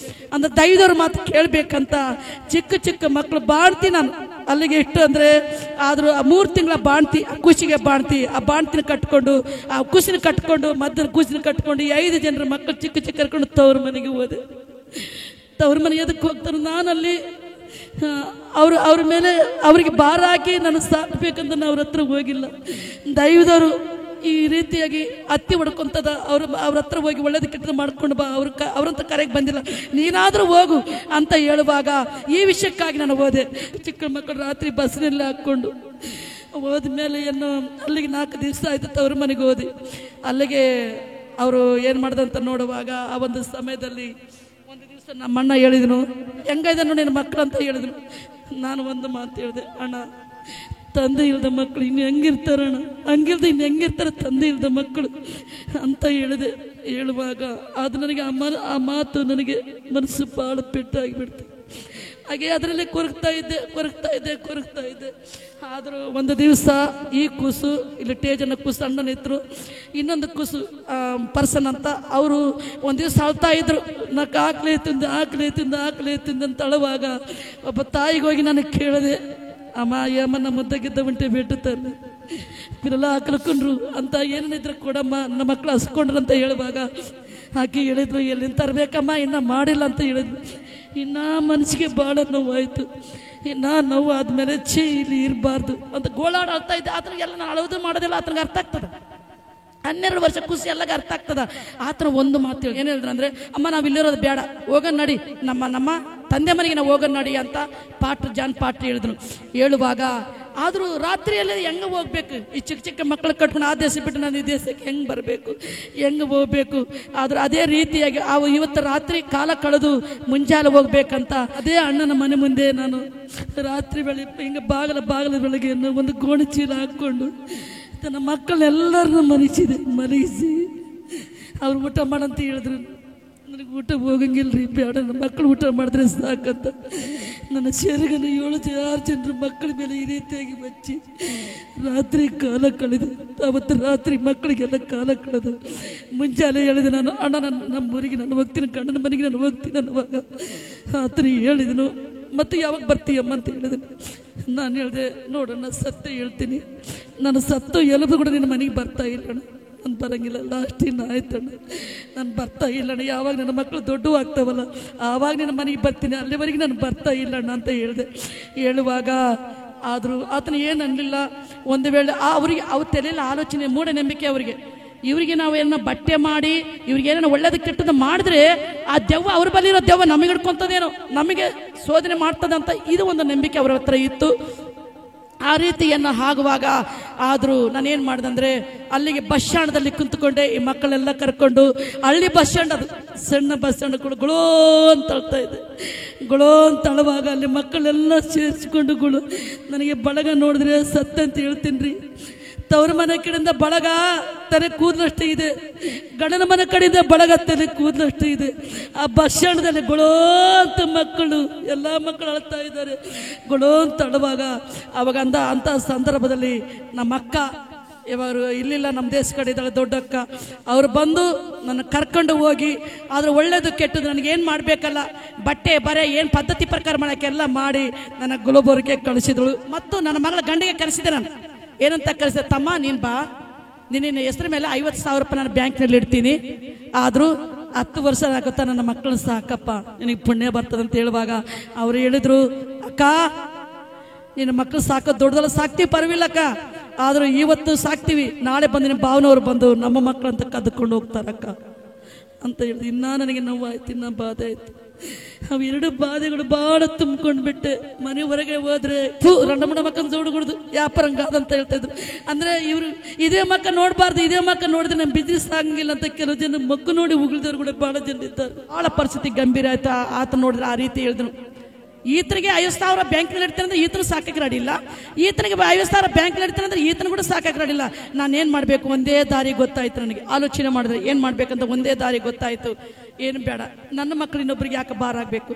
ಅಂದ್ರೆ ದೈವದವ್ರ ಮಾತು ಕೇಳಬೇಕಂತ ಚಿಕ್ಕ ಮಕ್ಕಳು ಬಾಣ್ತಿ ನಾನು ಅಲ್ಲಿಗೆ ಇಟ್ಟು ಅಂದರೆ, ಆದರೂ 3 ತಿಂಗಳ ಬಾಣ್ತಿ, ಖುಷಿಗೆ ಬಾಣ್ತಿ, ಆ ಬಾಣ್ತಿನ ಕಟ್ಕೊಂಡು, ಆ ಖುಷಿನ ಕಟ್ಕೊಂಡು, ಮಧ್ಯ ಖುಷಿನ ಕಟ್ಕೊಂಡು 5 ಜನರ ಮಕ್ಕಳು ಚಿಕ್ಕ ಕರ್ಕೊಂಡು ತವ್ರ ಮನೆಗೆ ಹೋದೆ. ತವ್ರ ಮನೆಗೆ ಎದಕ್ಕೆ ಹೋಗ್ತಾರೆ, ನಾನಲ್ಲಿ ಅವ್ರ ಮೇಲೆ ಅವರಿಗೆ ಭಾರ ಹಾಕಿ ನಾನು ಸಾಕ್ಬೇಕಂತ ಅವ್ರ ಹತ್ರ ಹೋಗಿಲ್ಲ. ದೈವದವರು ಈ ರೀತಿಯಾಗಿ ಹತ್ತಿ ಹೊಡ್ಕೊಂತದ, ಅವ್ರ ಹತ್ರ ಹೋಗಿ ಒಳ್ಳೇದು ಕೆಟ್ಟದ ಮಾಡ್ಕೊಂಡು ಬಾ, ಅವ್ರಂತ ಕರೆಗೆ ಬಂದಿಲ್ಲ, ನೀನಾದರೂ ಹೋಗು ಅಂತ ಹೇಳುವಾಗ ಈ ವಿಷಯಕ್ಕಾಗಿ ನಾನು ಹೋದೆ. ಚಿಕ್ಕ ಮಕ್ಕಳು ರಾತ್ರಿ ಬಸ್ನಲ್ಲಿ ಹಾಕ್ಕೊಂಡು ಹೋದ್ಮೇಲೆ ಏನು ಅಲ್ಲಿಗೆ 4 ದಿವಸ ಆಯ್ತು. ತವ್ರ ಮನೆಗೆ ಹೋದೆ. ಅಲ್ಲಿಗೆ ಅವರು ಏನು ಮಾಡ್ದಂತ ನೋಡುವಾಗ ಆ ಒಂದು ಸಮಯದಲ್ಲಿ ಒಂದು ದಿವಸ ನಮ್ಮಣ್ಣ ಹೇಳಿದನು, ಹೆಂಗೈದ ನೋಡಿ ನಿನ್ನ ಮಕ್ಕಳು ಅಂತ ಹೇಳಿದ್ರು. ನಾನು ಒಂದು ಮಾತು ಹೇಳಿದೆ, ಅಣ್ಣ, ತಂದೆ ಇಲ್ಲದ ಮಕ್ಕಳು ಇನ್ನು ಹೆಂಗಿರ್ತಾರಣ್ಣ, ಹಂಗಿಲ್ದ ಇನ್ನು ಹೆಂಗಿರ್ತಾರೆ ತಂದೆ ಇಲ್ಲದ ಮಕ್ಕಳು ಅಂತ ಹೇಳಿದೆ. ಹೇಳುವಾಗ ಅದು ನನಗೆ ಆ ಮಾತು ನನಗೆ ಮನಸ್ಸು ಭಾಳ ಪೆಟ್ಟಾಗಿಬಿಡ್ತು. ಹಾಗೆ ಅದರಲ್ಲೇ ಕೊರಗ್ತಾ ಇದ್ದೆ. ಆದರೂ ಒಂದು ದಿವಸ ಈ ಕೂಸು ಇಲ್ಲಿ ಟೇಜನ್ನ ಕೂಸು ಅಣ್ಣನಿದ್ರು, ಇನ್ನೊಂದು ಕೂಸು ಪರ್ಸನ್ ಅಂತ ಅವರು ಒಂದು ದಿವಸ ಅಳ್ತಾ ಇದ್ರು. ನಾಲ್ಕು ಆಕಲೆ ತಿಂದು ಅಂತ ಅಳುವಾಗ ಒಬ್ಬ ತಾಯಿಗೆ ಹೋಗಿ ನನಗೆ ಕೇಳಿದೆ, ಅಮ್ಮ ಯಮ್ಮನ ಮುದ್ದಾಗಿದ್ದ ಉಂಟೆ ಬಿಟ್ಟುತ್ತಾನೆ ಬಿರಲ್ಲ ಹಾಕಲ್ಕೊಂಡ್ರು ಅಂತ ಏನೇನಿದ್ರು ಕೊಡಮ್ಮ, ನನ್ನ ಮಕ್ಕಳು ಹಸ್ಕೊಂಡ್ರು ಅಂತ ಹೇಳುವಾಗ ಆಕೆ ಹೇಳಿದ್ರು, ಎಲ್ಲಿಂದ ತರಬೇಕಮ್ಮ, ಇನ್ನು ಮಾಡಿಲ್ಲ ಅಂತ ಹೇಳಿದ್ರು. ಇನ್ನು ಮನಸ್ಸಿಗೆ ಭಾಳ ನೋವಾಯಿತು. ಇನ್ನು ನೋವು ಆದಮೇಲೆ ಇಲ್ಲಿ ಇರಬಾರ್ದು ಅಂತ ಗೋಳಾಡ್ತಾ ಇದ್ದೆ. ಆತನಿಗೆ ಎಲ್ಲ ನಾನು ಅಳೋದು ಮಾಡೋದಿಲ್ಲ, ಆತನಿಗೆ ಅರ್ಥ ಆಗ್ತದೆ. 12 ವರ್ಷ ಖುಷಿ ಎಲ್ಲಗ ಅರ್ಥ ಆಗ್ತದ. ಆತನ ಒಂದು ಮಾತು ಹೇಳಿ ಏನು ಹೇಳಿದ್ರು ಅಂದರೆ, ಅಮ್ಮ ನಾವು ಇಲ್ಲಿರೋದು ಬೇಡ, ಹೋಗೋಣ ನಡಿ, ನಮ್ಮ ತಂದೆ ಮನೆಗೆ ನಾವು ಹೋಗೋಣ ನಡಿ ಅಂತ ಜಾನ್ ಪಾಟ್ರಿ ಹೇಳಿದ್ರು. ಹೇಳುವಾಗ ಆದರೂ ರಾತ್ರಿಯಲ್ಲಿ ಹೆಂಗೆ ಹೋಗ್ಬೇಕು, ಈ ಚಿಕ್ಕ ಮಕ್ಕಳು ಕಟ್ಕೊಂಡು ಆ ದೇಶ ಬಿಟ್ಟು ನಾನು ಈ ದೇಶಕ್ಕೆ ಹೆಂಗೆ ಬರಬೇಕು, ಹೆಂಗೆ ಹೋಗ್ಬೇಕು. ಆದರೂ ಅದೇ ರೀತಿಯಾಗಿ ಇವತ್ತು ರಾತ್ರಿ ಕಾಲ ಕಳೆದು ಮುಂಜಾನೆ ಹೋಗ್ಬೇಕಂತ ಅದೇ ಅಣ್ಣನ ಮನೆ ಮುಂದೆ ನಾನು ರಾತ್ರಿ ಬೆಳಿಗ್ಗೆ ಹಿಂಗೆ ಬಾಗಲ ಬೆಳಗ್ಗೆ ಒಂದು ಗೋಣಿ ಚೀಲ ಹಾಕ್ಕೊಂಡು ನನ್ನ ಮಕ್ಕಳೆಲ್ಲರನ್ನ ಮಲಗಿಸಿ ಅವ್ರು ಊಟ ಮಾಡಂತ ಹೇಳಿದ್ರು. ನನಗೆ ಊಟ ಹೋಗಂಗಿಲ್ರಿ, ಬೇಡ, ನನ್ನ ಮಕ್ಕಳು ಊಟ ಮಾಡಿದ್ರೆ ಸಾಕಂತ ನನ್ನ ಶರೀರನ 7-6 ಜನರ ಮಕ್ಕಳ ಮೇಲೆ ಈ ರೀತಿಯಾಗಿ ಬಚ್ಚಿ ರಾತ್ರಿ ಕಾಲ ಕಳೆದು, ಅವತ್ತು ರಾತ್ರಿ ಮಕ್ಕಳಿಗೆಲ್ಲ ಕಾಲ ಕಳೆದು ಮುಂಜಾನೆ ಹೇಳಿದೆ ನಾನು, ಅಣ್ಣ ನಮ್ಮೂರಿಗೆ ನಾನು ಹೋಗ್ತೀನಿ, ಗಂಡನ ಮನೆಗೆ ನಾನು ಹೋಗ್ತೀನಿ ಅನ್ನುವಾಗ ಆತನ ಹೇಳಿದನು. ಮತ್ತು ಯಾವಾಗ ಬರ್ತೀಯಮ್ಮ ಅಂತ ಹೇಳಿದೆ. ನಾನು ಹೇಳಿದೆ, ನೋಡೋಣ ಸತ್ಯ ಹೇಳ್ತೀನಿ, ನಾನು ಸತ್ತು ಎಲುಬು ಕೂಡ ನಿನ್ನ ಮನೆಗೆ ಬರ್ತಾ ಇಲ್ಲಣ್ಣ, ನಾನು ಬರೋಂಗಿಲ್ಲ, ಲಾಸ್ಟ್ ಇನ್ನು ಆಯ್ತಣ್ಣ, ನಾನು ಬರ್ತಾ ಇಲ್ಲಣ್ಣ, ಯಾವಾಗ ನನ್ನ ಮಕ್ಕಳು ದೊಡ್ಡವು ಆಗ್ತಾವಲ್ಲ ಆವಾಗ ನಿನ್ನ ಮನೆಗೆ ಬರ್ತೀನಿ, ಅಲ್ಲಿವರೆಗೆ ನಾನು ಬರ್ತಾ ಇಲ್ಲಣ್ಣ ಅಂತ ಹೇಳಿದೆ. ಹೇಳುವಾಗ ಆದರೂ ಆತನ ಏನು ಅನ್ನಲಿಲ್ಲ. ಒಂದು ವೇಳೆ ಅವ್ರ ತಲೆಯಲ್ಲಿ ಆಲೋಚನೆ, ಮೂಢನಂಬಿಕೆ ಇವರಿಗೆ ನಾವು ಏನೋ ಬಟ್ಟೆ ಮಾಡಿ ಇವ್ರಿಗೆ ಏನೋ ಒಳ್ಳೇದು ಕೆಟ್ಟದ್ದು ಮಾಡಿದ್ರೆ ಆ ದೆವ್ವ ಅವ್ರ ಬಲ್ಲಿರೋ ದೆವ್ವ ನಮಗೆ ಹಿಡ್ಕೊಂತದೇನೋ, ನಮಗೆ ಶೋಧನೆ ಮಾಡ್ತದಂತ ಇದು ಒಂದು ನಂಬಿಕೆ ಅವ್ರ ಹತ್ರ ಇತ್ತು. ಆ ರೀತಿಯನ್ನು ಆಗುವಾಗ ಆದರೂ ನಾನೇನು ಮಾಡಿದೆ ಅಂದರೆ ಅಲ್ಲಿಗೆ ಬಸ್ ಸ್ಟ್ಯಾಂಡಲ್ಲಿ ಕುಂತ್ಕೊಂಡೆ. ಈ ಮಕ್ಕಳೆಲ್ಲ ಕರ್ಕೊಂಡು ಹಳ್ಳಿ ಬಸ್ ಸ್ಟ್ಯಾಂಡ್, ಅದು ಸಣ್ಣ ಬಸ್ ಸ್ಟ್ಯಾಂಡ್ ಕೂಡ ಗುಳೋ ಅಂತ ಅಳ್ತಾ ಇದೆ. ಗುಳೋ ಅಂತ ಅಳುವಾಗ ಅಲ್ಲಿ ಮಕ್ಕಳೆಲ್ಲ ಸೇರಿಸ್ಕೊಂಡು ನನಗೆ ಬಳಗ ನೋಡಿದ್ರೆ ಸತ್ತಂತ ಹೇಳ್ತೀನಿ ರೀ. ತವ್ರ ಮನೆ ಕಡೆಯಿಂದ ಬಳಗ ತಲೆ ಕೂದಲಷ್ಟು ಇದೆ, ಗಂಡನ ಮನೆ ಕಡೆಯಿಂದ ಬಳಗ ತಲೆ ಕೂದಲಷ್ಟು ಇದೆ. ಆ ಬಸ್ ಸ್ಟ್ಯಾಂಡದಲ್ಲಿ ಗುಳೋ ಅಂತ ಮಕ್ಕಳು, ಎಲ್ಲ ಮಕ್ಕಳು ಅಳ್ತಾ ಇದ್ದಾರೆ. ಗುಳೋ ಅಂತ ಅಳುವಾಗ ಅವಾಗ ಅಂಥ ಸಂದರ್ಭದಲ್ಲಿ ನಮ್ಮ ಅಕ್ಕ ಇವರು ಇಲ್ಲಿಲ್ಲ, ನಮ್ಮ ದೇಶ ಕಡೆ ಇದ್ದಾಳೆ ದೊಡ್ಡಕ್ಕ, ಅವ್ರು ಬಂದು ನನ್ನ ಕರ್ಕೊಂಡು ಹೋಗಿ ಆದ್ರೆ ಒಳ್ಳೇದು ಕೆಟ್ಟದ್ದು ನನಗೇನು ಮಾಡಬೇಕಲ್ಲ ಬಟ್ಟೆ ಬರೆ ಏನು ಪದ್ಧತಿ ಪ್ರಕಾರ ಮಾಡೋಕ್ಕೆಲ್ಲ ಮಾಡಿ ನನ್ನ ಗುಲ್ಬರ್ಗಕ್ಕೆ ಕಳಿಸಿದಳು. ಮತ್ತು ನನ್ನ ಮಗಳ ಗಂಡಿಗೆ ಕರೆಸಿದೆ. ನಾನು ಏನಂತ ಕಳಿಸಿದೆ, ತಮ್ಮ ನೀನು ಬಾ, ನಿನ್ನ ಹೆಸರ ಮೇಲೆ 50,000 ರೂಪಾಯಿ ನಾನು ಬ್ಯಾಂಕ್ನಲ್ಲಿ ಇಡ್ತೀನಿ, ಆದರೂ 10 ವರ್ಷ ಆಗುತ್ತಾ ನನ್ನ ಮಕ್ಕಳನ್ನ ಸಾಕಪ್ಪ, ನಿನಗೆ ಪುಣ್ಯ ಬರ್ತದಂತ ಹೇಳುವಾಗ ಅವ್ರು ಹೇಳಿದ್ರು, ಅಕ್ಕ ನಿನ್ನ ಮಕ್ಕಳು ಸಾಕೋದು ದೊಡ್ಡದಲ್ಲ, ಸಾಕ್ತೀವಿ ಪರವಿಲ್ಲಕ್ಕ, ಆದರೂ ಇವತ್ತು ಸಾಕ್ತೀವಿ, ನಾಳೆ ಬಂದು ನಿಮ್ಮ ಭಾವನವ್ರು ಬಂದು ನಮ್ಮ ಮಕ್ಕಳಂತ ಕದ್ದುಕೊಂಡು ಹೋಗ್ತಾರಕ್ಕ ಅಂತ ಹೇಳಿದ್ರು. ಇನ್ನೂ ನನಗೆ ನೋವಾಯ್ತು, ಇನ್ನೂ ಬಾಧೆ ಆಯ್ತು. ಅವೆರಡು ಬಾಧೆಗಳು ಭಾಳ ತುಂಬ್ಕೊಂಡು ಬಿಟ್ಟೆ. ಮನೆ ಹೊರಗೆ ಹೋದ್ರೆ ರಂಡಮಣ ಮಕ್ಕನ ಜೋಡುಗುಡ್ದು ವ್ಯಾಪಾರಂಗಾದಂತ ಹೇಳ್ತಾ ಇದ್ರು. ಅಂದ್ರೆ ಇವರು ಇದೇ ಮಕ್ಕ ನೋಡಬಾರ್ದು, ಇದೇ ಮಕ್ಕ ನೋಡಿದ್ರೆ ನಮ್ಮ ಬಿಸ್ನೆಸ್ ಆಗಂಗಿಲ್ಲ ಅಂತ ಕೆಲವು ಜನ ಮಕ್ಕ ನೋಡಿ ಉಗಿಳಿದವ್ರು ಕೂಡ ಭಾಳ ಜನ ಇದ್ದಾರೆ. ಭಾಳ ಪರಿಸ್ಥಿತಿ ಗಂಭೀರ ಆಯ್ತು. ಆತ ನೋಡಿದ್ರೆ ಆ ರೀತಿ ಹೇಳಿದ್ರು. ಈತನಿಗೆ 50,000 ಬ್ಯಾಂಕ್ನಲ್ಲಿ ಇಡ್ತಾನೆ ಅಂದ್ರೆ ಈತನು ಸಾಕಕ್ಕೆ ರೆಡಿ ಇಲ್ಲ, ಈತನಿಗೆ 50,000 ಬ್ಯಾಂಕ್ನಲ್ಲಿ ಇಡ್ತಾನೆ ಅಂದ್ರೆ ಈತನ ಕೂಡ ಸಾಕಕ್ಕೆ ರೆಡಿ ಇಲ್ಲ. ನಾನೇನು ಮಾಡಬೇಕು ಒಂದೇ ದಾರಿ ಗೊತ್ತಾಯ್ತು ನನಗೆ. ಆಲೋಚನೆ ಮಾಡಿದ್ರೆ ಏನು ಮಾಡ್ಬೇಕಂತ ಒಂದೇ ದಾರಿ ಗೊತ್ತಾಯ್ತು. ಏನು ಬೇಡ, ನನ್ನ ಮಕ್ಕಳು ಇನ್ನೊಬ್ರಿಗೆ ಯಾಕೆ ಭಾರ ಆಗಬೇಕು,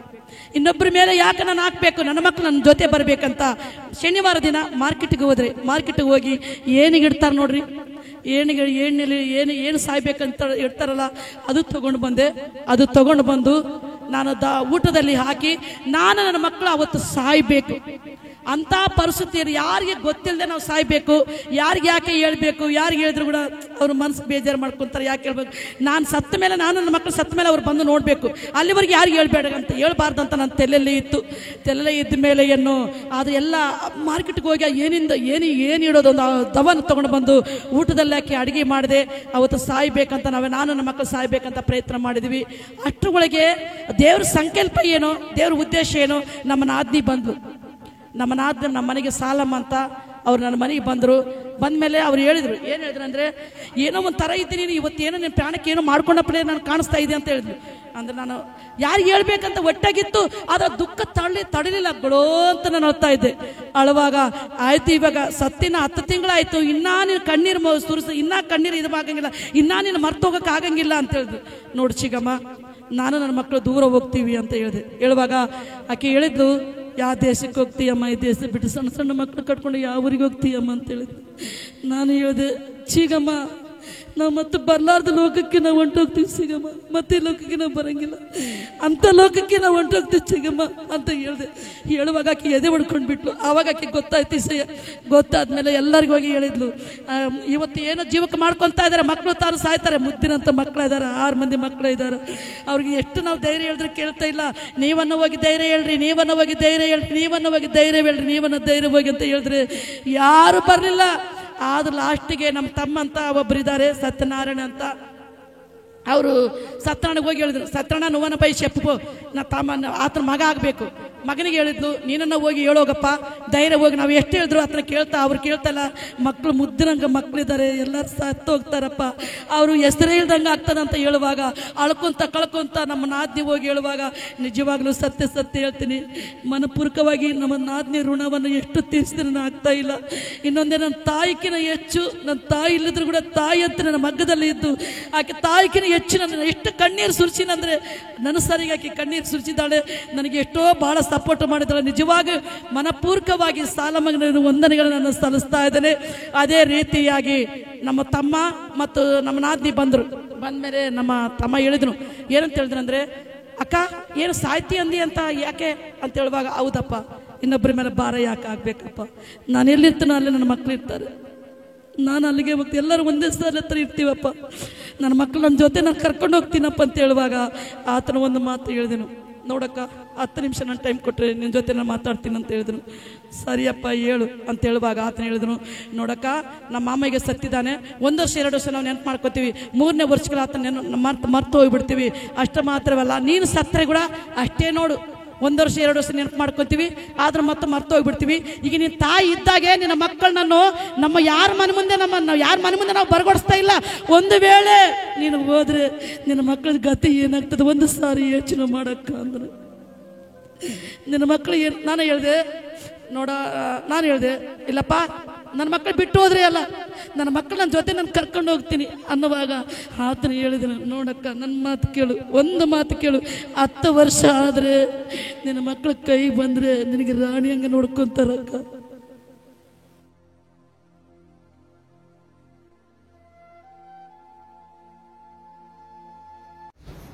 ಇನ್ನೊಬ್ಬರ ಮೇಲೆ ಯಾಕೆ ನಾನು ಹಾಕಬೇಕು, ನನ್ನ ಮಕ್ಕಳು ನನ್ನ ಜೊತೆ ಬರಬೇಕಂತ ಶನಿವಾರ ದಿನ ಮಾರ್ಕೆಟ್ಗೆ ಹೋದ್ರೆ, ಮಾರ್ಕೆಟ್ಗೆ ಹೋಗಿ ಏನಿಗೆ ಇಡ್ತಾರೆ ನೋಡ್ರಿ, ಎಣ್ಣೆಲಿ ಏನು ಸಾಯ್ಬೇಕಂತ ಇಡ್ತಾರಲ್ಲ ಅದು ತಗೊಂಡು ಬಂದೆ. ಅದು ತಗೊಂಡು ಬಂದು ನಾನು ಊಟದಲ್ಲಿ ಹಾಕಿ ನಾನು ನನ್ನ ಮಕ್ಕಳು ಅವತ್ತು ಸಾಯ್ಬೇಕು ಅಂತ ಪರಿಸ್ಥಿತಿಯಲ್ಲಿ ಯಾರಿಗೆ ಗೊತ್ತಿಲ್ಲದೆ ನಾವು ಸಾಯ್ಬೇಕು. ಯಾರಿಗೆ ಯಾಕೆ ಹೇಳ್ಬೇಕು, ಯಾರಿಗೆ ಹೇಳಿದ್ರು ಕೂಡ ಅವ್ರ ಮನಸ್ಸು ಬೇಜಾರು ಮಾಡ್ಕೊತಾರೆ. ಯಾಕೆ ಹೇಳ್ಬೇಕು, ನಾನು ಸತ್ತ ಮೇಲೆ, ನಾನು ನನ್ನ ಮಕ್ಕಳು ಸತ್ತ ಮೇಲೆ ಅವ್ರು ಬಂದು ನೋಡಬೇಕು, ಅಲ್ಲಿವರೆಗೆ ಯಾರಿಗೆ ಹೇಳ್ಬೇಡ ಅಂತ ಹೇಳ್ಬಾರ್ದು ಅಂತ ನನ್ನ ತಲೆಯಲ್ಲಿ ಇತ್ತು. ತಲೆಯಲ್ಲಿ ಇದ್ದ ಮೇಲೆ ಏನು ಅದು ಎಲ್ಲ ಮಾರ್ಕೆಟ್ಗೆ ಹೋಗಿ ಏನು ಇಡೋದು ಒಂದು ದವನ ತೊಗೊಂಡು ಬಂದು ಊಟದಲ್ಲಿ ಹಾಕಿ ಅಡುಗೆ ಮಾಡಿದೆ. ಅವತ್ತು ಸಾಯ್ಬೇಕಂತ ನಾನು ನನ್ನ ಮಕ್ಕಳು ಸಾಯ್ಬೇಕಂತ ಪ್ರಯತ್ನ ಮಾಡಿದ್ವಿ. ಅಷ್ಟರೊಳಗೆ ದೇವ್ರ ಸಂಕಲ್ಪ ಏನೋ, ದೇವ್ರ ಉದ್ದೇಶ ಏನೋ, ನಮ್ಮ ನಾದ್ನಿ ಬಂದ್ಲು. ನಮ್ಮ ಮನೆಗೆ ಸಾಲಮ್ಮ ಅಂತ ಅವ್ರು ನನ್ನ ಮನೆಗೆ ಬಂದರು. ಬಂದಮೇಲೆ ಅವ್ರು ಹೇಳಿದ್ರು, ಏನು ಹೇಳಿದ್ರು ಅಂದರೆ, ಏನೋ ಒಂದು ಥರ ಇದ್ದೀನಿ ನೀನು, ಇವತ್ತೇನೋ ನಿನ್ನ ಪ್ರಾಣಕ್ಕೆ ಏನೋ ಮಾಡ್ಕೊಂಡಪ್ಪಲೇ ನಾನು ಕಾಣಿಸ್ತಾ ಇದೆ ಅಂತ ಹೇಳಿದ್ರು. ಅಂದರೆ ನಾನು ಯಾರಿಗೆ ಹೇಳ್ಬೇಕಂತ ಒಟ್ಟಾಗಿತ್ತು, ಆದರೆ ದುಃಖ ತಡಲಿಲ್ಲ, ಬಿಡೋ ಅಂತ ನಾನು ಅಳ್ತಾ ಇದ್ದೆ. ಅಳುವಾಗ ಆಯ್ತು, ಇವಾಗ ಸತ್ತಿನ 10 ತಿಂಗಳಾಯ್ತು, ಇನ್ನೂ ನೀನು ಕಣ್ಣೀರು ಸುರಿಸು, ಇನ್ನೂ ಕಣ್ಣೀರು ಇದು ಆಗಂಗಿಲ್ಲ, ಇನ್ನೂ ನೀನು ಮರ್ತೋಗಕ್ಕೆ ಆಗಂಗಿಲ್ಲ ಅಂತ ಹೇಳಿದ್ರು. ನೋಡಿ ಚಿಗಮ್ಮ, ನಾನು ನನ್ನ ಮಕ್ಕಳು ದೂರ ಹೋಗ್ತೀವಿ ಅಂತ ಹೇಳಿದೆ. ಹೇಳುವಾಗ ಆಕೆ ಹೇಳಿದ್ಲು, ಯಾವ ದೇಶಕ್ಕೆ ಹೋಗ್ತೀಯಮ್ಮ, ಈ ದೇಶ ಬಿಟ್ಟು ಸಣ್ಣ ಸಣ್ಣ ಮಕ್ಕಳು ಕಟ್ಕೊಂಡು ಯಾವ ಊರಿಗೆ ಹೋಗ್ತೀಯಮ್ಮ ಅಂತ ಹೇಳಿದ್ರು. ನಾನು ಹೇಳಿದೆ, ಚೀಗಮ್ಮ ನಾವು ಮತ್ತೆ ಬರಲಾರ್ದ ಲೋಕಕ್ಕೆ ನಾವು ಹೊಂಟೋಗ್ತೀವಿ ಸಿಗಮ್ಮ, ಮತ್ತೆ ಲೋಕಕ್ಕೆ ನಾವು ಬರಂಗಿಲ್ಲ, ಅಂಥ ಲೋಕಕ್ಕೆ ನಾವು ಹೊಂಟೋಗ್ತೀವಿ ಸಿಗಮ್ಮ ಅಂತ ಹೇಳಿದೆ. ಹೇಳುವಾಗ ಆಕೆ ಎದೆ ಹೊಡ್ಕೊಂಡು ಬಿಟ್ಲು. ಆವಾಗ ಆಕೆ ಗೊತ್ತಾಯ್ತು ವಿಷಯ. ಗೊತ್ತಾದ್ಮೇಲೆ ಎಲ್ಲರಿಗೂ ಹೋಗಿ ಹೇಳಿದ್ಲು, ಇವತ್ತು ಏನೋ ಜೀವಕ್ಕೆ ಮಾಡ್ಕೊತಾ ಇದ್ದಾರೆ, ಮಕ್ಕಳು ತಾನು ಸಾಯ್ತಾರೆ, ಮುದ್ದಿನಂಥ ಮಕ್ಕಳು ಇದ್ದಾರೆ, 6 ಮಂದಿ ಮಕ್ಕಳು ಇದ್ದಾರೆ. ಅವ್ರಿಗೆ ಎಷ್ಟು ನಾವು ಧೈರ್ಯ ಹೇಳಿದ್ರೆ ಕೇಳ್ತಾ ಇಲ್ಲ. ನೀವನ್ನ ಹೋಗಿ ಧೈರ್ಯ ಹೇಳ್ರಿ, ನೀವನ್ನ ಹೋಗಿ ಧೈರ್ಯ ಹೇಳ್ರಿ, ನೀವನ್ನ ಹೋಗಿ ಧೈರ್ಯ ಹೇಳ್ರಿ, ನೀವನ್ನ ಧೈರ್ಯ ಹೋಗಿ ಅಂತ ಹೇಳಿದ್ರೆ ಯಾರು ಬರಲಿಲ್ಲ. ಆದ್ರೆ ಲಾಸ್ಟಿಗೆ ನಮ್ಮ ತಮ್ಮ ಅಂತ ಒಬ್ಬರಿದ್ದಾರೆ, ಸತ್ಯನಾರಾಯಣ ಅಂತ, ಅವರು ಸತ್ಯನಾರಾಯಣಗೆ ಹೋಗಿ ಹೇಳಿದ್ರು, ಸತ್ಯನಾರಾಯಣ ನೋವನ ಬೈ ಶೆಪ್ಪು ನಾ ತಮ್ಮ ಆತನ ಮಗ ಆಗಬೇಕು. ಮಗನಿಗೆ ಹೇಳಿದ್ಲು, ನೀನನ್ನ ಹೋಗಿ ಹೇಳೋಗಪ್ಪ, ಧೈರ್ಯ ಹೋಗಿ. ನಾವು ಎಷ್ಟು ಹೇಳಿದ್ರು ಆತನ ಕೇಳ್ತಾ, ಅವ್ರು ಕೇಳ್ತಲ್ಲ. ಮಕ್ಕಳು ಮುದ್ದಿನಂಗೆ ಮಕ್ಕಳಿದ್ದಾರೆ, ಎಲ್ಲರೂ ಸತ್ತು ಹೋಗ್ತಾರಪ್ಪ, ಅವರು ಹೆಸರೇ ಇಲ್ದಂಗೆ ಆಗ್ತದಂತ ಹೇಳುವಾಗ ಅಳ್ಕೊಂತ ಕಳ್ಕೊಂತ ನಮ್ಮ ನಾದ್ನಿ ಹೋಗಿ ಹೇಳುವಾಗ ನಿಜವಾಗ್ಲೂ ಸತ್ಯ ಹೇಳ್ತೀನಿ, ಮನಪೂರ್ವಕವಾಗಿ ನಮ್ಮ ನಾದ್ನಿ ಋಣವನ್ನು ಎಷ್ಟು ತೀರಿಸಿದ್ರೆ ನಾನು ಆಗ್ತಾ ಇಲ್ಲ. ಇನ್ನೊಂದೇ ನನ್ನ ತಾಯಿಕಿನ ಹೆಚ್ಚು, ನನ್ನ ತಾಯಿ ಇಲ್ಲಿದ್ರು ಕೂಡ ತಾಯಿ ಅಂತ ನನ್ನ ಮಗ್ಗದಲ್ಲಿ ಇದ್ದು ಆಕೆ ತಾಯಿಕಿನ ಹೆಚ್ಚು ನನ್ನ ಎಷ್ಟು ಕಣ್ಣೀರು ಸುರಿಸಿನಂದ್ರೆ ನನ್ನ ಸರಿಗೆ ಆಕೆ ಕಣ್ಣೀರು ಸುರಿಸಿದ್ದಾಳೆ. ನನಗೆ ಎಷ್ಟೋ ಬಹಳ ಸಪೋರ್ಟ್ ಮಾಡಿದ್ದಾಳೆ. ನಿಜವಾಗಿ ಮನಪೂರ್ವಕವಾಗಿ ಸಾಲಮಗನ ವಂದನೆಗಳನ್ನು ಸಲ್ಲಿಸ್ತಾ ಇದ್ದೇನೆ. ಅದೇ ರೀತಿಯಾಗಿ ನಮ್ಮ ತಮ್ಮ ಮತ್ತು ನಮ್ಮ ನಾದ್ನಿ ಬಂದರು. ಬಂದಮೇಲೆ ನಮ್ಮ ತಮ್ಮ ಹೇಳಿದ್ರು, ಏನಂತ ಹೇಳಿದ್ರು ಅಂದರೆ, ಅಕ್ಕ ಏನು ಸಾಯ್ತಿ ಅಂದಿ ಅಂತ ಯಾಕೆ ಅಂತ ಹೇಳುವಾಗ, ಹೌದಪ್ಪ, ಇನ್ನೊಬ್ಬರ ಮೇಲೆ ಭಾರ ಯಾಕೆ ಆಗಬೇಕಪ್ಪ, ನಾನು ಎಲ್ಲಿರ್ತೀನೋ ಅಲ್ಲಿ ನನ್ನ ಮಕ್ಕಳು ಇರ್ತಾರೆ, ನಾನು ಅಲ್ಲಿಗೆ ಹೋಗ್ತೀನಿ, ಎಲ್ಲರೂ ಒಂದೇ ಸ್ಥಳ ಹತ್ರ ಇರ್ತೀವಪ್ಪ, ನನ್ನ ಮಕ್ಕಳು ನನ್ನ ಜೊತೆ ನಾನು ಕರ್ಕೊಂಡು ಹೋಗ್ತೀನಪ್ಪ ಅಂತ ಹೇಳುವಾಗ ಆತನ ಒಂದು ಮಾತು ಹೇಳಿದೆನು, ನೋಡಕ್ಕ 10 ನಿಮಿಷ ನಾನು ಟೈಮ್ ಕೊಟ್ಟರೆ ನಿನ್ನ ಜೊತೆ ನಾನು ಮಾತಾಡ್ತೀನಿ ಅಂತ ಹೇಳಿದ್ರು. ಸರಿಯಪ್ಪ ಹೇಳು ಅಂತ ಹೇಳುವಾಗ ಆತನ ಹೇಳಿದ್ರು, ನೋಡಕ್ಕ ನಮ್ಮ ಮಾಮಗೆ ಸತ್ತಿದ್ದಾನೆ, 1 ವರ್ಷ 2 ವರ್ಷ ನಾವು ನೆನಪು ಮಾಡ್ಕೋತೀವಿ, 3ನೇ ವರ್ಷಗಳ ಆತನ ಮರ್ತು ಹೋಗ್ಬಿಡ್ತೀವಿ. ಅಷ್ಟು ಮಾತ್ರವಲ್ಲ, ನೀನು ಸತ್ತರೆ ಕೂಡ ಅಷ್ಟೇ ನೋಡು, 1 ವರ್ಷ 2 ವರ್ಷ ನೆನಪು ಮಾಡ್ಕೊತೀವಿ, ಆದ್ರೆ ಮತ್ತೆ ಮರ್ತೋಗ್ಬಿಡ್ತೀವಿ. ಈಗ ನಿನ್ನ ತಾಯಿ ಇದ್ದಾಗೆ ನಿನ್ನ ಮಕ್ಕಳನ್ನು ನಮ್ಮ ಯಾರ ಮನೆ ಮುಂದೆ ನಾವು ಬರಗೊಡಿಸ್ತಾ ಇಲ್ಲ. ಒಂದು ವೇಳೆ ನೀನು ಹೋದ್ರೆ ನಿನ್ನ ಮಕ್ಕಳ ಗತಿ ಏನಾಗ್ತದೆ ಒಂದು ಸಾರಿ ಯೋಚನೆ ಮಾಡಕ್ಕ ಅಂದ್ರೆ ನಿನ್ನ ಮಕ್ಕಳು ನಾನು ಹೇಳಿದೆ ಇಲ್ಲಪ್ಪ ನನ್ನ ಮಕ್ಕಳು ಬಿಟ್ಟು ಹೋದ್ರೆ ಅಲ್ಲ, ನನ್ನ ಮಕ್ಕಳು ನನ್ನ ಜೊತೆ ನಾನು ಕರ್ಕೊಂಡು ಹೋಗ್ತೀನಿ ಅನ್ನುವಾಗ ಆತನ ಹೇಳಿದನು, ನೋಡಕ್ಕ ನನ್ನ ಮಾತು ಕೇಳು, ಒಂದು ಮಾತು ಕೇಳು, 10 ವರ್ಷ ಆದರೆ ನಿನ್ನ ಮಕ್ಕಳ ಕೈ ಬಂದರೆ ನಿನಗೆ ರಾಣಿ ಹಂಗೆ ನೋಡ್ಕೊಂತಾರಕ್ಕ.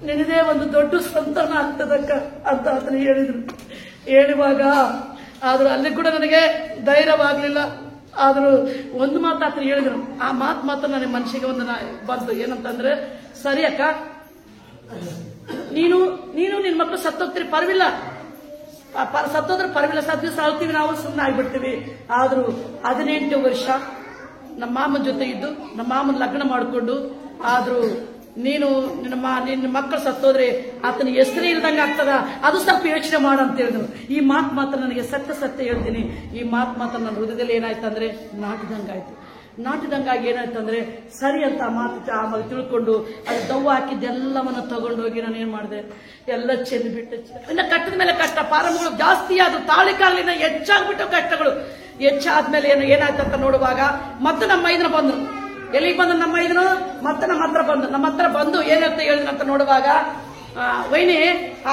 ನಿನದೇ ಒಂದು ದೊಡ್ಡ ಸಂತಾನ ಆಗ್ತದಕ್ಕ ಅಂತ ಆತನ ಹೇಳಿದ್ರು. ಹೇಳುವಾಗ ಆದರೂ ಅಲ್ಲಿ ಕೂಡ ನನಗೆ ಧೈರ್ಯವಾಗಲಿಲ್ಲ. ಆದರೂ ಒಂದು ಮಾತು ಆತನ ಹೇಳಿದ್ರು. ಆ ಮಾತು ನನಗೆ ಮನಸ್ಸಿಗೆ ಒಂದು ಬಂತು. ಏನಂತಂದ್ರೆ, ಸರಿ ಅಕ್ಕ, ನೀನು ನಿನ್ನ ಮಕ್ಕಳು ಸತ್ತೋಗ್ತೀರಿ, ಪರವಿಲ್ಲ, ಸತ್ತೋದ್ರೆ ಪರವಿಲ್ಲ, ಸತ್ತು ಸಾಳ್ತೀವಿ, ನಾವು ಸುಮ್ಮನೆ ಆಗ್ಬಿಡ್ತೀವಿ. ಆದರೂ 18 ವರ್ಷ ನಮ್ಮ ಮಾಮನ ಜೊತೆ ಇದ್ದು ನಮ್ಮ ಮಾಮನ ಲಗ್ನ ಮಾಡಿಕೊಂಡು, ಆದರೂ ನೀನು ನಿನ್ನ ಮಕ್ಕಳು ಸತ್ತೋದ್ರೆ ಆತನ ಹೆಸರೇ ಇಲ್ದಂಗೆ ಆಗ್ತದ, ಅದು ಸ್ವಲ್ಪ ಯೋಚನೆ ಮಾಡು ಅಂತ ಹೇಳಿದ್ರು. ಈ ಮಾತು ನನಗೆ ಸತ್ಯ ಹೇಳ್ತೀನಿ. ಈ ಮಾತು ನನ್ನ ಹೃದಯದಲ್ಲಿ ಏನಾಯ್ತಂದ್ರೆ ನಾಟಿದಂಗಾಗಿ ಏನಾಯ್ತಂದ್ರೆ, ಸರಿ ಅಂತ ಆ ಮಾತು ತಿಳ್ಕೊಂಡು ಅದು ದವ್ವ ಹಾಕಿದ್ದೆಲ್ಲವನ್ನ ತಗೊಂಡೋಗಿ ನಾನು ಏನ್ ಮಾಡಿದೆ, ಎಲ್ಲ ಚೆಲ್ಲಿ ಬಿಟ್ಟು, ಇನ್ನು ಕಟ್ಟದ ಮೇಲೆ ಕಷ್ಟ, ಪ್ರಾರಂಭಗಳು ಜಾಸ್ತಿ ಆದವು, ತಾಳಿಕಾಲಿನ ಹೆಚ್ಚಾಗ್ಬಿಟ್ಟು ಕಷ್ಟಗಳು. ಹೆಚ್ಚಾದ್ಮೇಲೆ ಏನಾಯ್ತಂತ ನೋಡುವಾಗ ಮತ್ತೆ ನಮ್ಮ ಮೈದನ ಬಂದ್ರು. ಎಲ್ಲಿಗೆ ಬಂದು ನಮ್ಮ ಇದನ್ನು ಮತ್ತೆ ನಮ್ಮ ಹತ್ರ ಬಂದು ಏನಂತ ಹೇಳಿದ್ರಂತ ನೋಡುವಾಗ, ವೈನಿ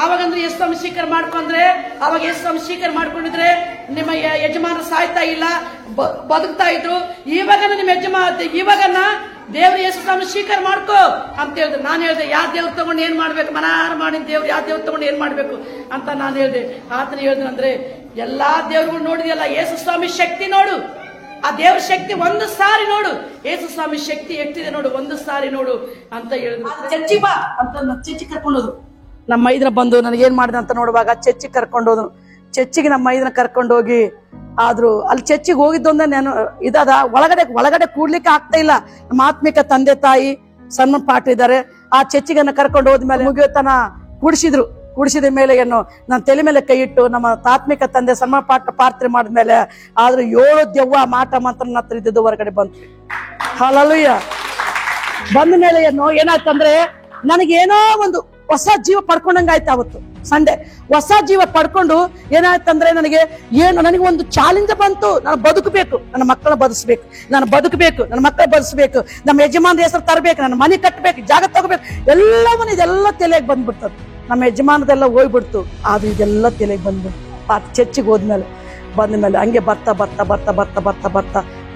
ಆವಾಗಂದ್ರೆ ಎಷ್ಟು ಸ್ವೀಕಾರ ಮಾಡ್ಕೊಂಡ್ರೆ, ಅವಾಗ ಎಷ್ಟು ಸ್ವೀಕಾರ ಮಾಡ್ಕೊಂಡಿದ್ರೆ ನಿಮ್ಮ ಯಜಮಾನರು ಸಾಯ್ತಾ ಇಲ್ಲ, ಬದುಕ್ತಾ ಇದ್ರು. ಇವಾಗನ್ನ ದೇವ್ರ ಎಷ್ಟು ಸ್ವೀಕಾರ ಮಾಡ್ಕೋ ಅಂತ ಹೇಳಿದ್ರು. ನಾನು ಹೇಳಿದೆ, ಯಾವ ದೇವ್ರ ತಗೊಂಡು ಏನ್ ಮಾಡ್ಬೇಕು, ಮನಾರ ಮಾಡಿದ ದೇವ್ರು ಯಾವ ದೇವ್ರ ತಗೊಂಡು ಏನ್ ಮಾಡ್ಬೇಕು ಅಂತ ನಾನು ಹೇಳಿದೆ. ಆತನ ಹೇಳಿದ್ರಂದ್ರೆ, ಎಲ್ಲಾ ದೇವ್ರುಗಳು ನೋಡಿದೆಯಲ್ಲ, ಯೇಸು ಸ್ವಾಮಿ ಶಕ್ತಿ ನೋಡು, ಆ ದೇವ್ರ ಶಕ್ತಿ ಒಂದು ಸಾರಿ ನೋಡು, ಯೇಸು ಸ್ವಾಮಿ ಶಕ್ತಿ ಎಷ್ಟಿದೆ ನೋಡು, ಒಂದು ಸಾರಿ ನೋಡು ಅಂತ ಹೇಳಿದ್ರು. ಚರ್ಚಿ ಬಾ ಅಂತ ಚರ್ಚಿ ಕರ್ಕೊಂಡೋದು. ನಮ್ಮ ಮೈದನ ಬಂದು ನನಗೇನ್ ಮಾಡಿದ ಅಂತ ನೋಡುವಾಗ ಚರ್ಚಿಗೆ ಕರ್ಕೊಂಡೋದು. ಚರ್ಚಿಗೆ ನಮ್ಮ ಮೈದನ ಕರ್ಕೊಂಡೋಗಿ, ಆದ್ರೂ ಅಲ್ಲಿ ಚರ್ಚಿಗೆ ಹೋಗಿದ್ದೊಂದ ನಾನು ಒಳಗಡೆ ಕೂಡ್ಲಿಕ್ಕೆ ಆಗ್ತಾ ಇಲ್ಲ. ನಮ್ಮ ಆತ್ಮಿಕ ತಂದೆ ತಾಯಿ ಸನ್ಮಾನ ಪಾಠ ಇದ್ದಾರೆ. ಆ ಚರ್ಚಿಗನ್ನ ಕರ್ಕೊಂಡು ಹೋದ್ಮೇಲೆ ಮುಗಿಯೋತನ ಕೂಡಿಸಿದ ಮೇಲೆ ನನ್ನ ತಲೆ ಮೇಲೆ ಕೈ ಇಟ್ಟು ನಮ್ಮ ತಾತ್ಮಿಕ ತಂದೆ ಸನ್ಮಾನ ಪಾತ್ರ ಮಾಡಿದ್ಮೇಲೆ ಆದ್ರೂ 7 ದೆವ್ವ ಮಾಟ ಮಂತ್ರ ನನ್ನ ಹತ್ರ ಇದ್ದದ್ದು ಹೊರಗಡೆ ಬಂತು. ಹಲ್ಲೆಲೂಯ. ಬಂದ ಮೇಲೆ ಏನಾಯ್ತಂದ್ರೆ, ನನಗೇನೋ ಒಂದು ಹೊಸ ಜೀವ ಪಡ್ಕೊಂಡಂಗಾಯ್ತು. ಅವತ್ತು ಸಂಡೆ ಹೊಸ ಜೀವ ಪಡ್ಕೊಂಡು ಏನಾಯ್ತಂದ್ರೆ, ನನಗೆ ಒಂದು ಚಾಲೆಂಜ್ ಬಂತು. ನಾನು ಬದುಕಬೇಕು, ನನ್ನ ಮಕ್ಕಳ ಬದುಕಬೇಕು, ನನ್ನ ಮಕ್ಕಳ ಬದುಕಬೇಕು, ನಮ್ಮ ಯಜಮಾನ್ರ ಹೆಸರು ತರಬೇಕು, ನನ್ನ ಮನೆ ಕಟ್ಟಬೇಕು, ಜಾಗ ತಗೋಬೇಕು, ಎಲ್ಲವನ್ನ ಇದೆಲ್ಲ ತಲೆಗೆ ಬಂದ್ಬಿಡ್ತದ. ನಮ್ಮ ಯಜಮಾನದೆಲ್ಲ ಹೋಗ್ಬಿಡ್ತು, ಆದ್ರೆ ಇದೆಲ್ಲ ತಲೆಗೆ ಬಂದ್ಬಿಡ್ತು. ಚರ್ಚಿಗೆ ಬಂದ್ಮೇಲೆ ಹಂಗೆ ಬರ್ತಾ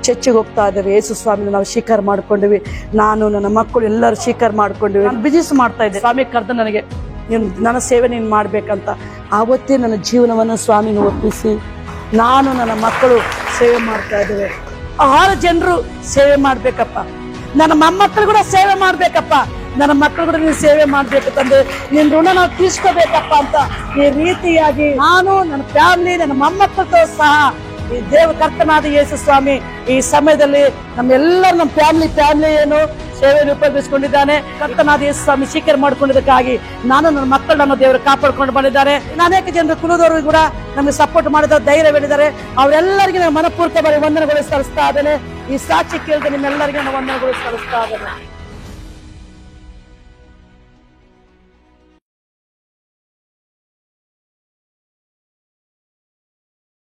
ಚರ್ಚಿಗೆ ಹೋಗ್ತಾ ಇದ್ದೇವೆ. ಯೇಸು ಸ್ವಾಮಿನ ನಾವು ಸ್ವೀಕಾರ ಮಾಡ್ಕೊಂಡಿವಿ. ನಾನು ನನ್ನ ಮಕ್ಕಳು ಎಲ್ಲರೂ ಸ್ವೀಕಾರ ಮಾಡ್ಕೊಂಡಿವಿ. ನಾನು ಬಿಸಿನೆಸ್ ಮಾಡ್ತಾ ಇದ್ದೆ. ಸ್ವಾಮಿ ಕರೆದ ನನಗೆ, ನನ್ನ ಸೇವೆ ನೀನು ಮಾಡ್ಬೇಕಂತ. ಆವತ್ತೇ ನನ್ನ ಜೀವನವನ್ನು ಸ್ವಾಮಿನ ಒಪ್ಪಿಸಿ ನಾನು ನನ್ನ ಮಕ್ಕಳು ಸೇವೆ ಮಾಡ್ತಾ ಇದ್ದೇವೆ. 6 ಜನರು ಸೇವೆ ಮಾಡ್ಬೇಕಪ್ಪ, ನನ್ನ ಮೊಮ್ಮಕ್ಕಳು ಕೂಡ ಸೇವೆ ಮಾಡ್ಬೇಕಪ್ಪ, ನನ್ನ ಮಕ್ಕಳು ಕೂಡ ನೀನು ಸೇವೆ ಮಾಡ್ಬೇಕು ತಂದೆ, ನಿನ್ ಋಣ ನಾವು ತೀರ್ಸ್ಕೋಬೇಕಪ್ಪ ಅಂತ ಈ ರೀತಿಯಾಗಿ ನಾನು, ನನ್ನ ಫ್ಯಾಮಿಲಿ, ನನ್ನ ಮೊಮ್ಮಕ್ಕಳతో ಸಹ ಈ ದೇವ ಕರ್ತನಾದ ಯೇಸು ಸ್ವಾಮಿ ಈ ಸಮಯದಲ್ಲಿ ನಮ್ಮೆಲ್ಲರೂ ನಮ್ಮ ಫ್ಯಾಮಿಲಿ ಏನು ಸೇವೆಯನ್ನು ಉಪಯೋಗಿಸಿಕೊಂಡಿದ್ದಾನೆ. ಕರ್ತನಾದ ಯೇಸು ಸ್ವಾಮಿ ಸ್ವೀಕಾರ ಮಾಡ್ಕೊಂಡಿದ್ದಕ್ಕಾಗಿ ನಾನು ನನ್ನ ಮಕ್ಕಳನ್ನು ದೇವರು ಕಾಪಾಡ್ಕೊಂಡು ಬಂದಿದ್ದಾರೆ. ಅನೇಕ ಜನರು ಕುಲದವರು ಕೂಡ ನಮಗೆ ಸಪೋರ್ಟ್ ಮಾಡಿದ್ದಾರೆ, ಧೈರ್ಯ ಹೇಳಿದ್ದಾರೆ. ಅವರೆಲ್ಲರಿಗೂ ನಾನು ಮನಪೂರ್ವಕವಾಗಿ ವಂದನೆಗಳು ಸಲ್ಲಿಸ್ತಾ ಇದ್ದೇನೆ. ಈ ಸಾಕ್ಷಿ ಕೇಳಿದ ನಿಮ್ಮೆಲ್ಲರಿಗೂ ನಾನು ವಂದನೆಗಳು ಸಲ್ಲಿಸ್ತಾ ಇದ್ದೇನೆ.